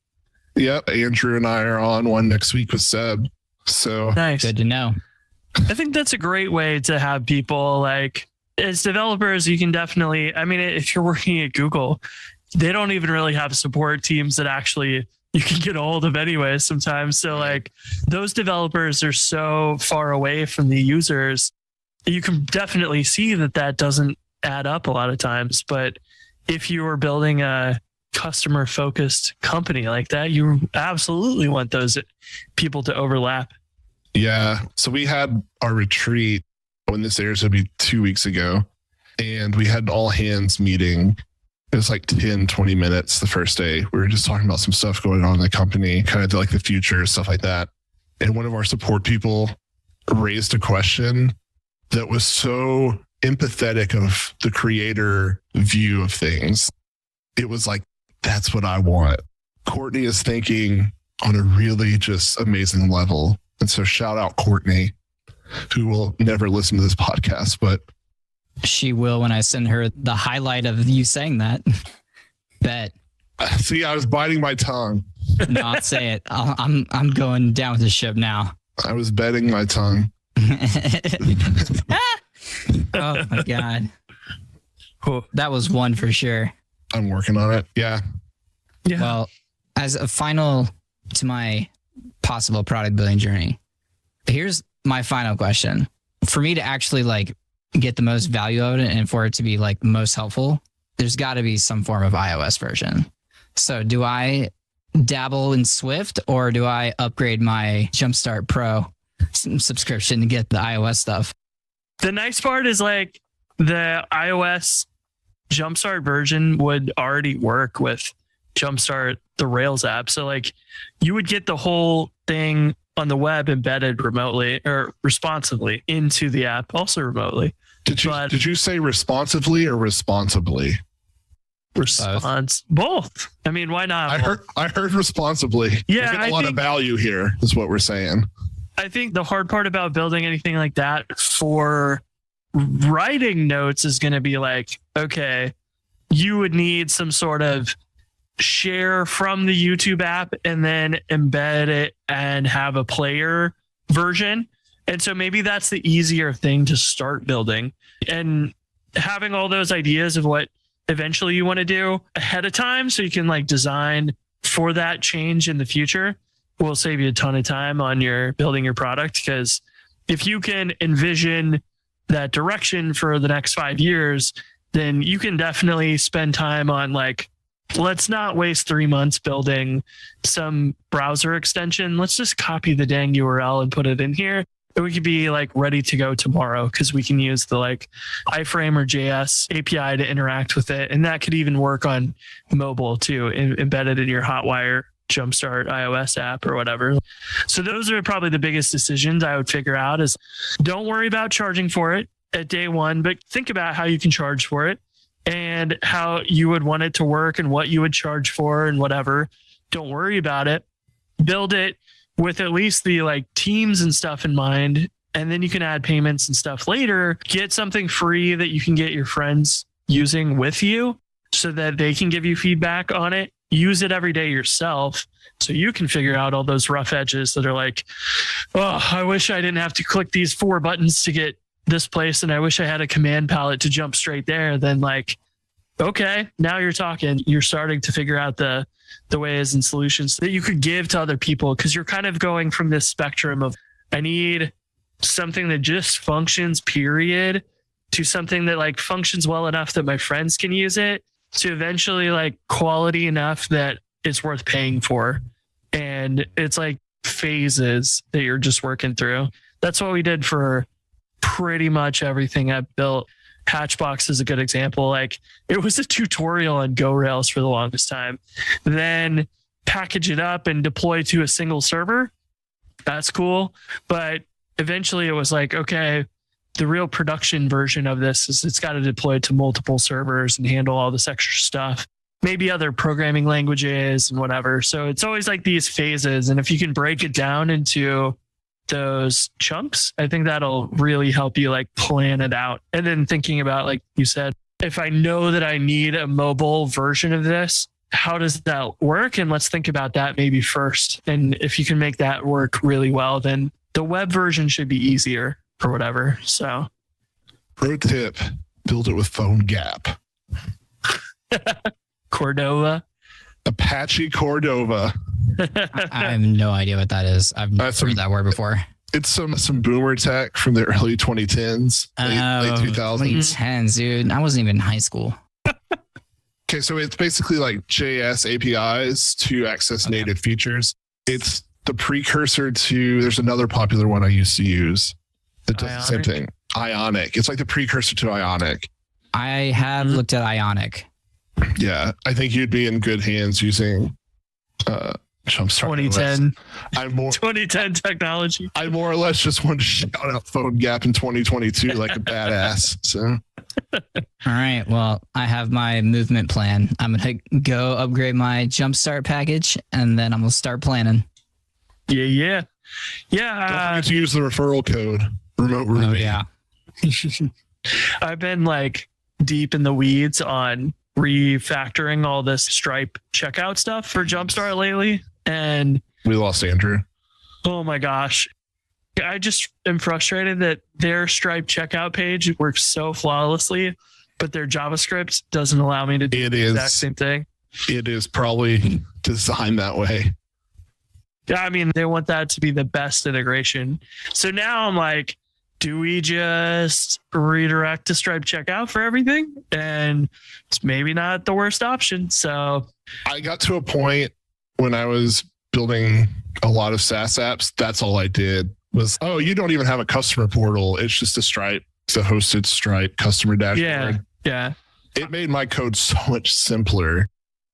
Yep. Andrew and I are on one next week with Seb. So Nice. Good to know. I think that's a great way to have people like as developers. You can definitely, I mean, if you're working at Google, they don't even really have support teams that actually you can get a hold of anyway sometimes. So like those developers are so far away from the users. You can definitely see that doesn't add up a lot of times. But if you are building a customer focused company like that, you absolutely want those people to overlap. yeah. So we had our retreat when this airs, it'll be 2 weeks ago. And we had an all hands meeting. It was like 10, 20 minutes the first day. We were just talking about some stuff going on in the company, kind of like the future, stuff like that. And one of our support people raised a question that was so empathetic of the creator view of things. It was like, that's what I want. Courtney is thinking on a really just amazing level. And so shout out Courtney, who will never listen to this podcast, but She will when I send her the highlight of you saying that. Bet. see, I was biting my tongue. No, I'll say it. I'm going down with the ship now. I was betting my tongue. Oh my god. That was one for sure. I'm working on it. Yeah. Yeah. Well, as a final to my possible product building journey, here's my final question. For me to actually like get the most value out of it and for it to be like most helpful, there's got to be some form of iOS version. So do I dabble in Swift or do I upgrade my Jumpstart Pro subscription to get the iOS stuff? The nice part is like the iOS Jumpstart version would already work with Jumpstart, the Rails app. So like you would get the whole thing on the web embedded remotely or responsively into the app, also remotely. Did you say responsively or responsibly? Both. I mean, why not? I heard responsibly. Yeah, There's a lot of value here, is what we're saying. I think the hard part about building anything like that for writing notes is going to be like, okay, you would need some sort of share from the YouTube app and then embed it and have a player version. And so maybe that's the easier thing to start building, and having all those ideas of what eventually you want to do ahead of time so you can like design for that change in the future will save you a ton of time on your building your product. Because if you can envision that direction for the next 5 years, then you can definitely spend time on like, let's not waste 3 months building some browser extension. Let's just copy the dang URL and put it in here. And we could be like ready to go tomorrow because we can use the like iframe or JS API to interact with it. And that could even work on mobile too, embedded in your Hotwire Jumpstart iOS app or whatever. So those are probably the biggest decisions I would figure out is don't worry about charging for it at day one, but think about how you can charge for it and how you would want it to work and what you would charge for and whatever. Don't worry about it. Build it with at least the like teams and stuff in mind. And then you can add payments and stuff later. Get something free that you can get your friends using with you so that they can give you feedback on it. Use it every day yourself so you can figure out all those rough edges that are like, oh, I wish I didn't have to click these 4 buttons to get this place. And I wish I had a command palette to jump straight there. Then like, okay, now you're talking. You're starting to figure out the ways and solutions that you could give to other people, because you're kind of going from this spectrum of I need something that just functions, period, to something that like functions well enough that my friends can use it, to eventually like quality enough that it's worth paying for. And it's like phases that you're just working through. That's what we did for pretty much everything I built. Hatchbox is a good example. Like it was a tutorial on Go Rails for the longest time. Then package it up and deploy to a single server. That's cool. But eventually it was like, okay, the real production version of this is it's got to deploy to multiple servers and handle all this extra stuff, maybe other programming languages and whatever. So it's always like these phases. And if you can break it down into those chunks, I think that'll really help you like plan it out. And then thinking about, like you said, if I know that I need a mobile version of this, how does that work? And let's think about that maybe first. And if you can make that work really well, then the web version should be easier or whatever. So pro tip, build it with PhoneGap. Cordova. Apache Cordova. I have no idea what that is. I've never heard that word before. It's some boomer tech from the early 2010s, late 2000s. 2010s, dude. I wasn't even in high school. Okay, so it's basically like JS APIs to access native features. It's the precursor to, there's another popular one I used to use that does the same thing. Ionic. It's like the precursor to Ionic. I have looked at Ionic. Yeah, I think you'd be in good hands using Jumpstart. 2010. 2010 technology. I more or less just wanted to shout out PhoneGap in 2022 like a badass. So, all right. Well, I have my movement plan. I'm gonna go upgrade my Jumpstart package, and then I'm gonna start planning. Yeah. Don't forget to use the referral code. Remote Ruby. Oh yeah. I've been like deep in the weeds on refactoring all this Stripe checkout stuff for Jumpstart lately, and we lost Andrew. Oh my gosh, I just am frustrated that their Stripe checkout page works so flawlessly, but their JavaScript doesn't allow me to do the exact same thing. It is probably designed that way. Yeah, I mean, they want that to be the best integration. So now I'm like, do we just redirect to Stripe checkout for everything? And it's maybe not the worst option. So I got to a point when I was building a lot of SaaS apps. That's all I did was, oh, you don't even have a customer portal. It's just a Stripe, it's a hosted Stripe customer dashboard. Yeah. It made my code so much simpler,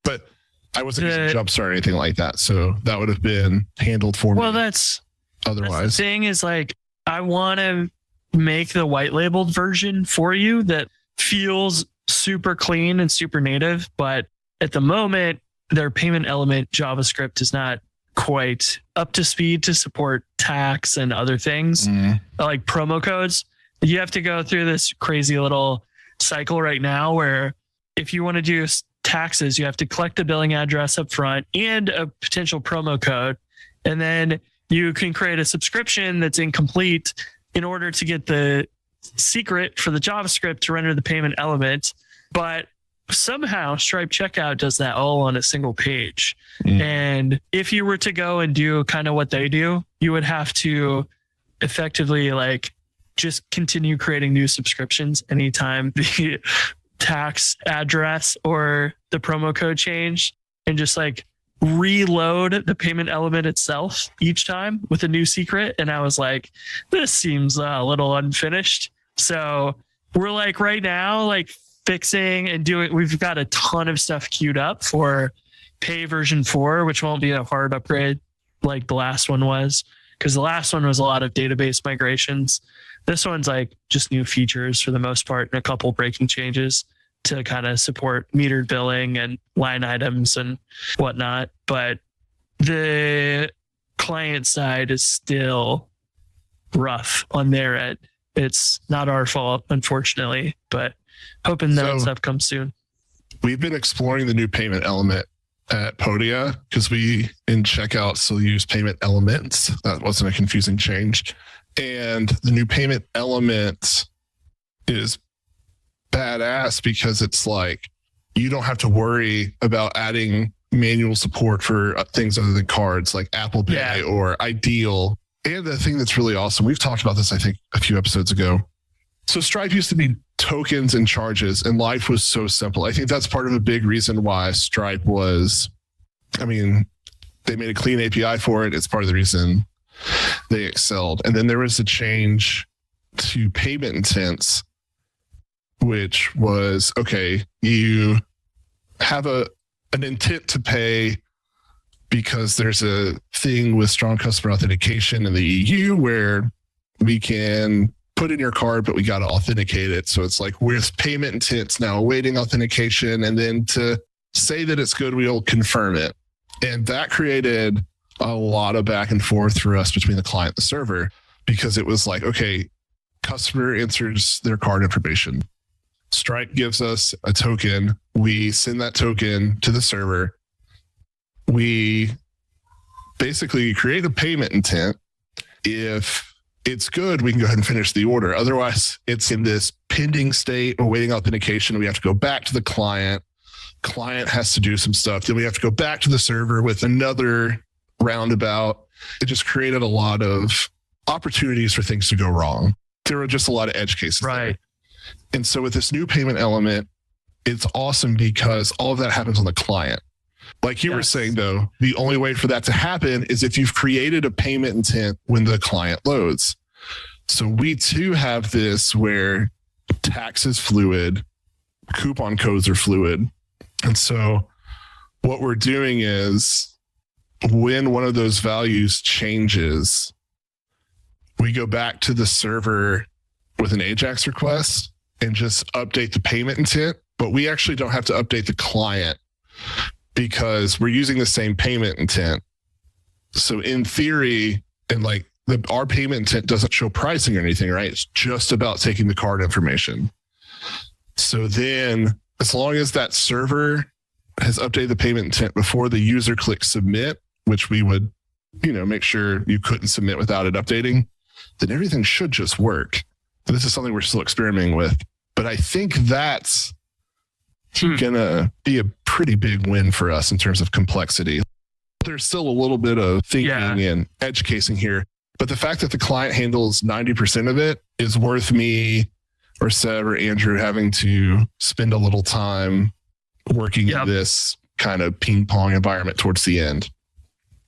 but I wasn't using Jumpstart or anything like that. So that would have been handled for me. Well, that's otherwise. the thing is, like, I want to make the white labeled version for you that feels super clean and super native. But at the moment, their payment element JavaScript is not quite up to speed to support tax and other things like promo codes. You have to go through this crazy little cycle right now where if you want to do taxes, you have to collect a billing address up front and a potential promo code. And then you can create a subscription that's incomplete in order to get the secret for the JavaScript to render the payment element. But somehow Stripe Checkout does that all on a single page. And if you were to go and do kind of what they do, you would have to effectively like just continue creating new subscriptions anytime the tax address or the promo code change, and just like reload the payment element itself each time with a new secret. And I was like, this seems a little unfinished. So we're like right now, like fixing and doing, we've got a ton of stuff queued up for pay version 4, which won't be a hard upgrade like the last one was, because the last one was a lot of database migrations. This one's like just new features for the most part and a couple breaking changes to kind of support metered billing and line items and whatnot. But the client side is still rough on their end. It's not our fault, unfortunately, but hoping that stuff comes soon. We've been exploring the new payment element at Podia because we in checkout still use payment elements. That wasn't a confusing change. And the new payment element is badass because it's like you don't have to worry about adding manual support for things other than cards like Apple Pay or Ideal. And the thing that's really awesome, we've talked about this, I think, a few episodes ago. So Stripe used to be tokens and charges, and life was so simple. I think that's part of a big reason why Stripe was, I mean, they made a clean API for it. It's part of the reason they excelled. And then there was a change to payment intents, which was, okay, you have an intent to pay because there's a thing with strong customer authentication in the EU where we can put in your card, but we got to authenticate it. So it's like with payment intents now awaiting authentication, and then to say that it's good, we'll confirm it. And that created a lot of back and forth for us between the client and the server, because it was like, okay, customer enters their card information. Stripe gives us a token. We send that token to the server. We basically create a payment intent. If it's good, we can go ahead and finish the order. Otherwise, it's in this pending state, awaiting authentication. We have to go back to the client. Client has to do some stuff. Then we have to go back to the server with another roundabout. It just created a lot of opportunities for things to go wrong. There were just a lot of edge cases. Right. There. And so with this new payment element, it's awesome because all of that happens on the client. Like you were saying, though, the only way for that to happen is if you've created a payment intent when the client loads. So we too have this where tax is fluid, coupon codes are fluid. And so what we're doing is when one of those values changes, we go back to the server with an AJAX request and just update the payment intent, but we actually don't have to update the client because we're using the same payment intent. So in theory, and like our payment intent doesn't show pricing or anything, right? It's just about taking the card information. So then as long as that server has updated the payment intent before the user clicks submit, which we would, make sure you couldn't submit without it updating, then everything should just work. And this is something we're still experimenting with. But I think that's gonna be a pretty big win for us in terms of complexity. There's still a little bit of thinking and edge casing here. But the fact that the client handles 90% of it is worth me or Seb or Andrew having to spend a little time working in this kind of ping pong environment towards the end.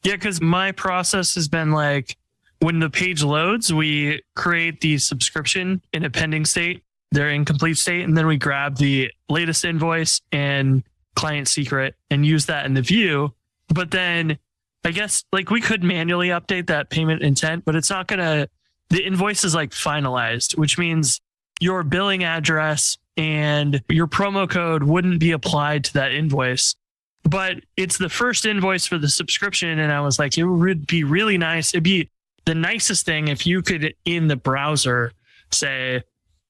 Yeah, because my process has been like, when the page loads, we create the subscription in a pending state, their incomplete state, and then we grab the latest invoice and client secret and use that in the view. But then I guess like we could manually update that payment intent, but it's not gonna, the invoice is like finalized, which means your billing address and your promo code wouldn't be applied to that invoice. But it's the first invoice for the subscription. And I was like, it would be really nice. It'd be the nicest thing if you could, in the browser, say,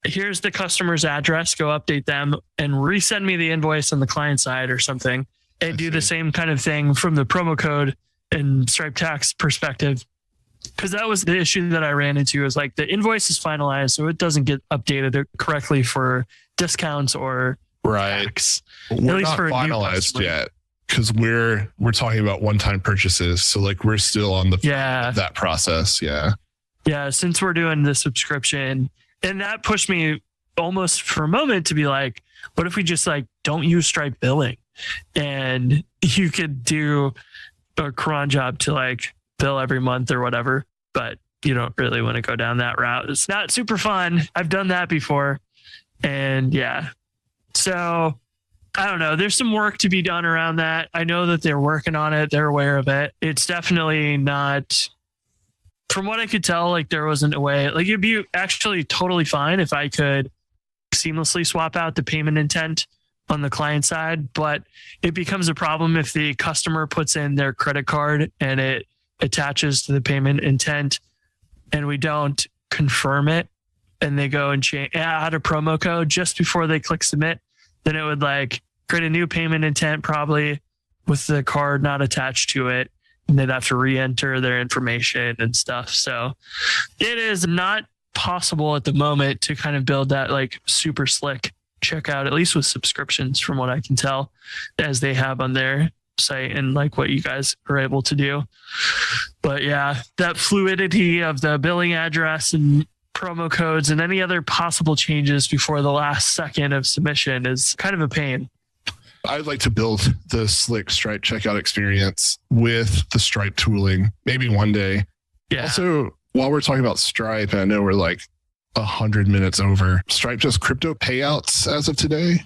here's the customer's address, go update them and resend me the invoice on the client side or something, and do the same kind of thing from the promo code and Stripe tax perspective. Because that was the issue that I ran into, is like the invoice is finalized, so it doesn't get updated correctly for discounts or tax. We're not finalized yet, because we're talking about one-time purchases. So like we're still on that process. Yeah. Since we're doing the subscription, and that pushed me almost for a moment to be like, what if we just like don't use Stripe billing, and you could do a cron job to like bill every month or whatever, but you don't really want to go down that route. It's not super fun. I've done that before. And so I don't know. There's some work to be done around that. I know that they're working on it. They're aware of it. It's definitely not, from what I could tell, like there wasn't a way, like it'd be actually totally fine if I could seamlessly swap out the payment intent on the client side, but it becomes a problem if the customer puts in their credit card and it attaches to the payment intent and we don't confirm it, and they go and add a promo code just before they click submit, then it would like create a new payment intent probably with the card not attached to it, and they'd have to re-enter their information and stuff. So it is not possible at the moment to kind of build that like super slick checkout, at least with subscriptions, from what I can tell, as they have on their site and like what you guys are able to do. But yeah, that fluidity of the billing address and promo codes and any other possible changes before the last second of submission is kind of a pain. I'd like to build the slick Stripe checkout experience with the Stripe tooling, maybe one day. Yeah. Also, while we're talking about Stripe, and I know we're like 100 minutes over, Stripe does crypto payouts as of today.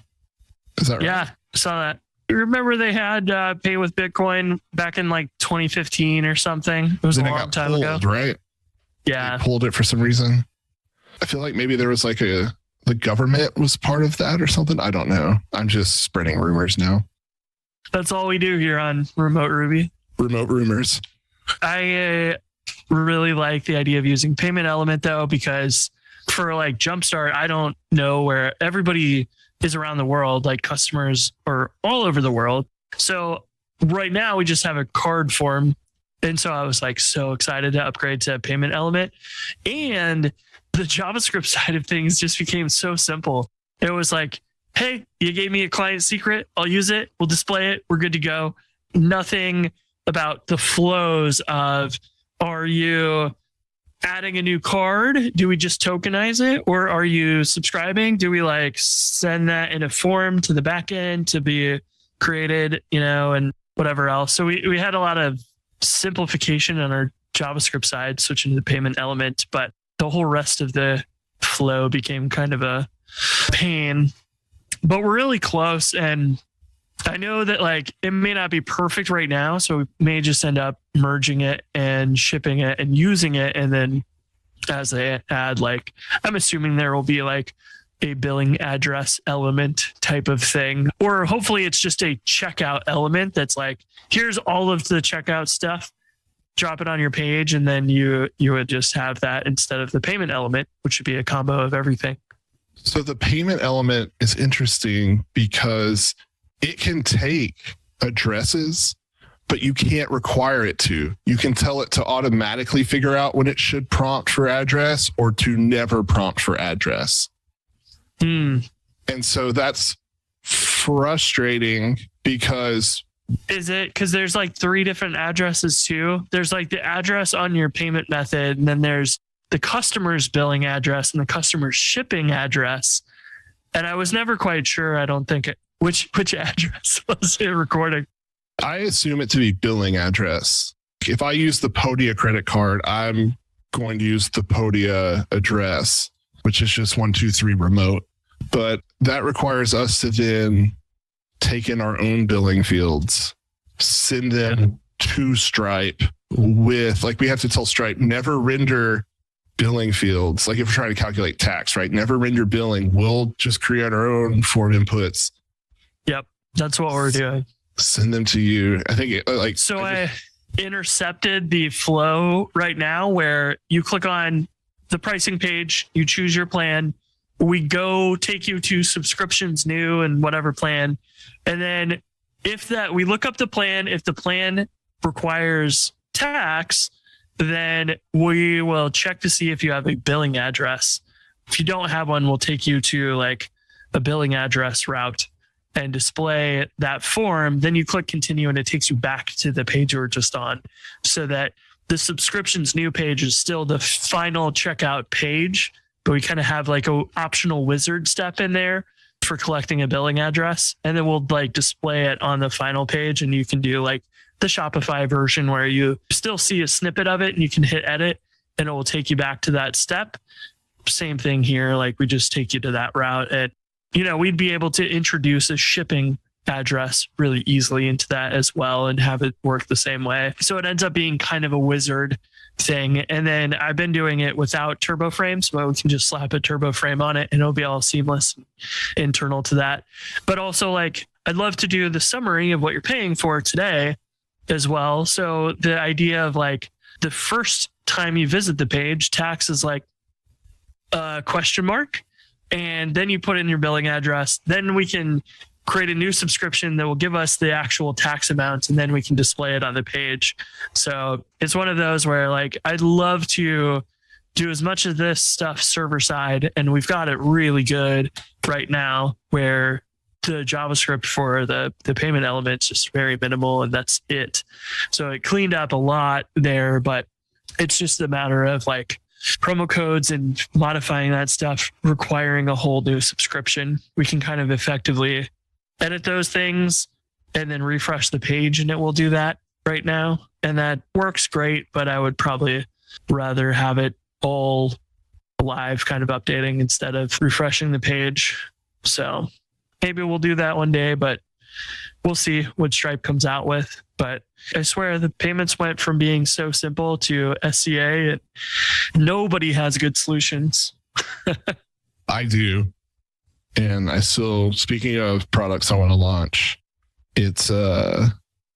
Is that right? Yeah, I saw that. Remember they had pay with Bitcoin back in like 2015 or something? It was a long time ago. Right? Yeah. They pulled it for some reason. I feel like maybe there was like the government was part of that or something. I don't know. I'm just spreading rumors now. That's all we do here on Remote Ruby. Remote rumors. I really like the idea of using payment element though, because for like Jumpstart, I don't know where everybody is around the world, like customers are all over the world. So right now we just have a card form. And so I was like so excited to upgrade to payment element, and the JavaScript side of things just became so simple. It was like, hey, you gave me a client secret. I'll use it. We'll display it. We're good to go. Nothing about the flows of, are you adding a new card? Do we just tokenize it? Or are you subscribing? Do we like send that in a form to the back end to be created, and whatever else? So we had a lot of simplification on our JavaScript side, switching to the payment element, but the whole rest of the flow became kind of a pain. But we're really close, and I know that like it may not be perfect right now, so we may just end up merging it and shipping it and using it, and then as they add, like, I'm assuming there will be like a billing address element type of thing, or hopefully it's just a checkout element that's like, here's all of the checkout stuff, drop it on your page, and then you would just have that instead of the payment element, which should be a combo of everything. So the payment element is interesting because it can take addresses, but you can't require it to. You can tell it to automatically figure out when it should prompt for address or to never prompt for address. And so that's frustrating because Is it? Because there's like 3 different addresses too. There's like the address on your payment method, and then there's the customer's billing address and the customer's shipping address. And I was never quite sure. I don't think which address was it recording. I assume it to be billing address. If I use the Podia credit card, I'm going to use the Podia address, which is just 123 remote. But that requires us to then take in our own billing fields, send them to Stripe with, like, we have to tell Stripe, never render billing fields. Like if we're trying to calculate tax, right? Never render billing. We'll just create our own form inputs. Yep. That's what we're doing. Send them to you. I think I intercepted the flow right now where you click on the pricing page, you choose your plan. We go take you to subscriptions new and whatever plan. And then we look up the plan, if the plan requires tax, then we will check to see if you have a billing address. If you don't have one, we'll take you to like a billing address route and display that form. Then you click continue and it takes you back to the page you were just on, so that the subscriptions new page is still the final checkout page, but we kind of have like a optional wizard step in there for collecting a billing address. And then we'll like display it on the final page, and you can do like the Shopify version where you still see a snippet of it and you can hit edit and it will take you back to that step. Same thing here. Like we just take you to that route, and we'd be able to introduce a shipping address really easily into that as well and have it work the same way. So it ends up being kind of a wizard thing. And then I've been doing it without TurboFrame, so we can just slap a TurboFrame on it and it'll be all seamless internal to that. But also, like, I'd love to do the summary of what you're paying for today as well. So the idea of like the first time you visit the page, tax is like a question mark. And then you put in your billing address. Then we can create a new subscription that will give us the actual tax amount, and then we can display it on the page. So it's one of those where like I'd love to do as much of this stuff server side, and we've got it really good right now where the JavaScript for the payment elements just very minimal, and that's it. So it cleaned up a lot there, but it's just a matter of like promo codes and modifying that stuff, requiring a whole new subscription. We can kind of effectively edit those things and then refresh the page, and it will do that right now. And that works great, but I would probably rather have it all live kind of updating instead of refreshing the page. So maybe we'll do that one day, but we'll see what Stripe comes out with. But I swear the payments went from being so simple to SCA, and nobody has good solutions. I do. And I still, speaking of products I want to launch, it's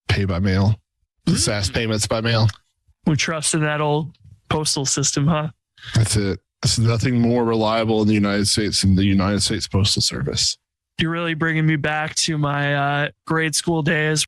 pay by mail, the SaaS payments by mail. We trust in that old postal system, huh? That's it. There's nothing more reliable in the United States than the United States Postal Service. You're really bringing me back to my grade school days.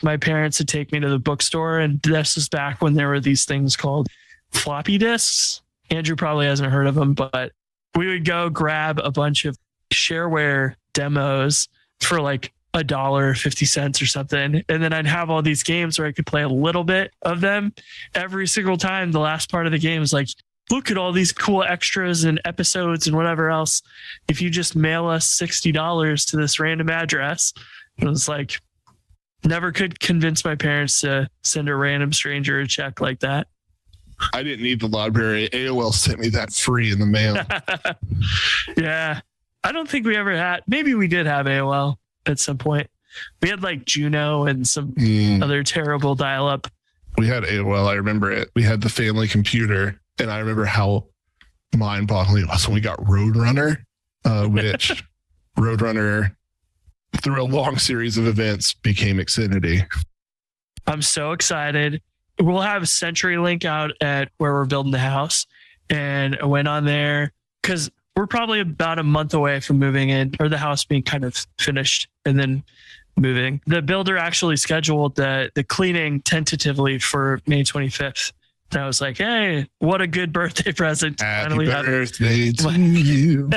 My parents would take me to the bookstore, and this is back when there were these things called floppy disks. Andrew probably hasn't heard of them, but we would go grab a bunch of shareware demos for like $1.50 or something. And then I'd have all these games where I could play a little bit of them every single time. The last part of the game is like, look at all these cool extras and episodes and whatever else. If you just mail us $60 to this random address, it was like, never could convince my parents to send a random stranger a check like that. I didn't need the library. AOL sent me that free in the mail. Yeah. I don't think we ever had, maybe we did have AOL at some point. We had like Juno and some other terrible dial up. We had AOL. I remember it. We had the family computer, and I remember how mind-boggling it was when we got Roadrunner, which Roadrunner, through a long series of events, became Xfinity. I'm so excited. We'll have CenturyLink out at where we're building the house. And I went on there because we're probably about a month away from moving in, or the house being kind of finished and then moving. The builder actually scheduled the cleaning tentatively for May 25th. And I was like, hey, what a good birthday present. Happy birthday to you.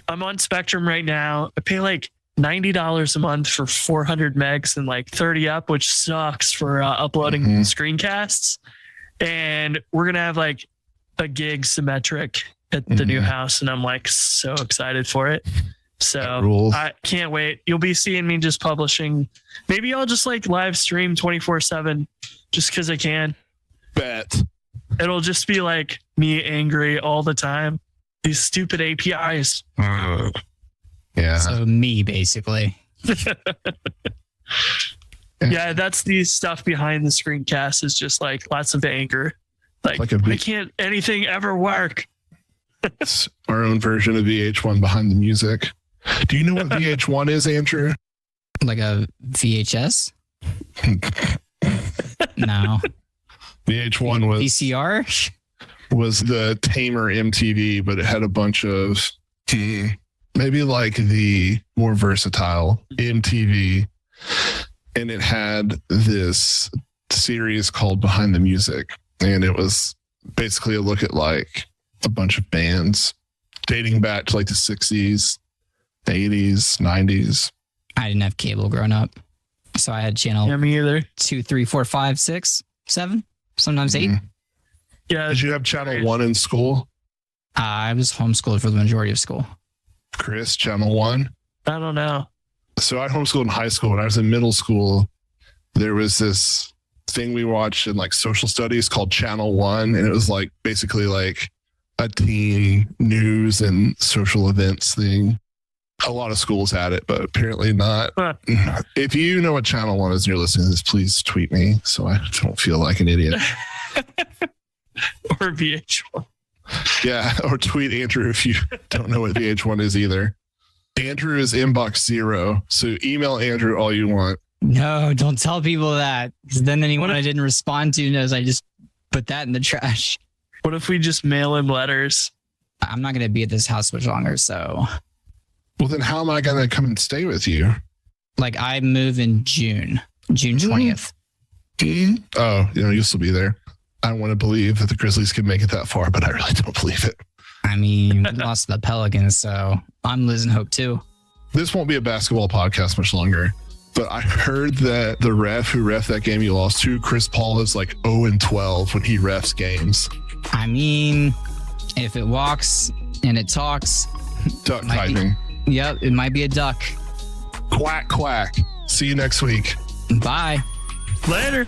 I'm on Spectrum right now. I pay like $90 a month for 400 megs and like 30 up, which sucks for uploading screencasts. And we're going to have like a gig symmetric at the new house. And I'm like so excited for it. So I can't wait. You'll be seeing me just publishing. Maybe I'll just like live stream 24/7 just because I can. Bet. It'll just be like me angry all the time. These stupid APIs. Yeah. So me, basically. Yeah, that's the stuff behind the screencast is just like lots of anger. Like why can't anything ever work? It's our own version of VH1 behind the music. Do you know what VH1 is, Andrew? Like a VHS? No. VH1 was VCR? Was the tamer MTV, but it had a bunch of maybe like the more versatile MTV. And it had this series called Behind the Music. And it was basically a look at like a bunch of bands dating back to like the 60s, 80s, 90s. I didn't have cable growing up. So I had channel me either. 2, 3, 4, 5, 6, 7, sometimes 8. Yeah. Did you have channel 1 in school? I was homeschooled for the majority of school. Chris, channel 1? I don't know. So I homeschooled in high school. When I was in middle school, there was this thing we watched in like social studies called Channel 1. And it was like basically like a teen news and social events thing. A lot of schools had it, but apparently not. Huh. If you know what Channel 1 is and you're listening to this, please tweet me so I don't feel like an idiot. Or VH1. Yeah, or tweet Andrew if you don't know what VH1 is either. Andrew is inbox 0, so email Andrew all you want. No, don't tell people that. Because then anyone I didn't respond to knows I just put that in the trash. What if we just mail him letters? I'm not going to be at this house much longer, so... Well, then how am I going to come and stay with you? Like, I move in June 20th. Oh, you'll still be there. I want to believe that the Grizzlies can make it that far, but I really don't believe it. I mean, we lost to the Pelicans, so I'm losing hope too. This won't be a basketball podcast much longer, but I heard that the ref who ref that game you lost to, Chris Paul, is like 0-12 when he refs games. I mean, if it walks and it talks... Duck typing. Yep, it might be a duck. Quack, quack. See you next week. Bye. Later.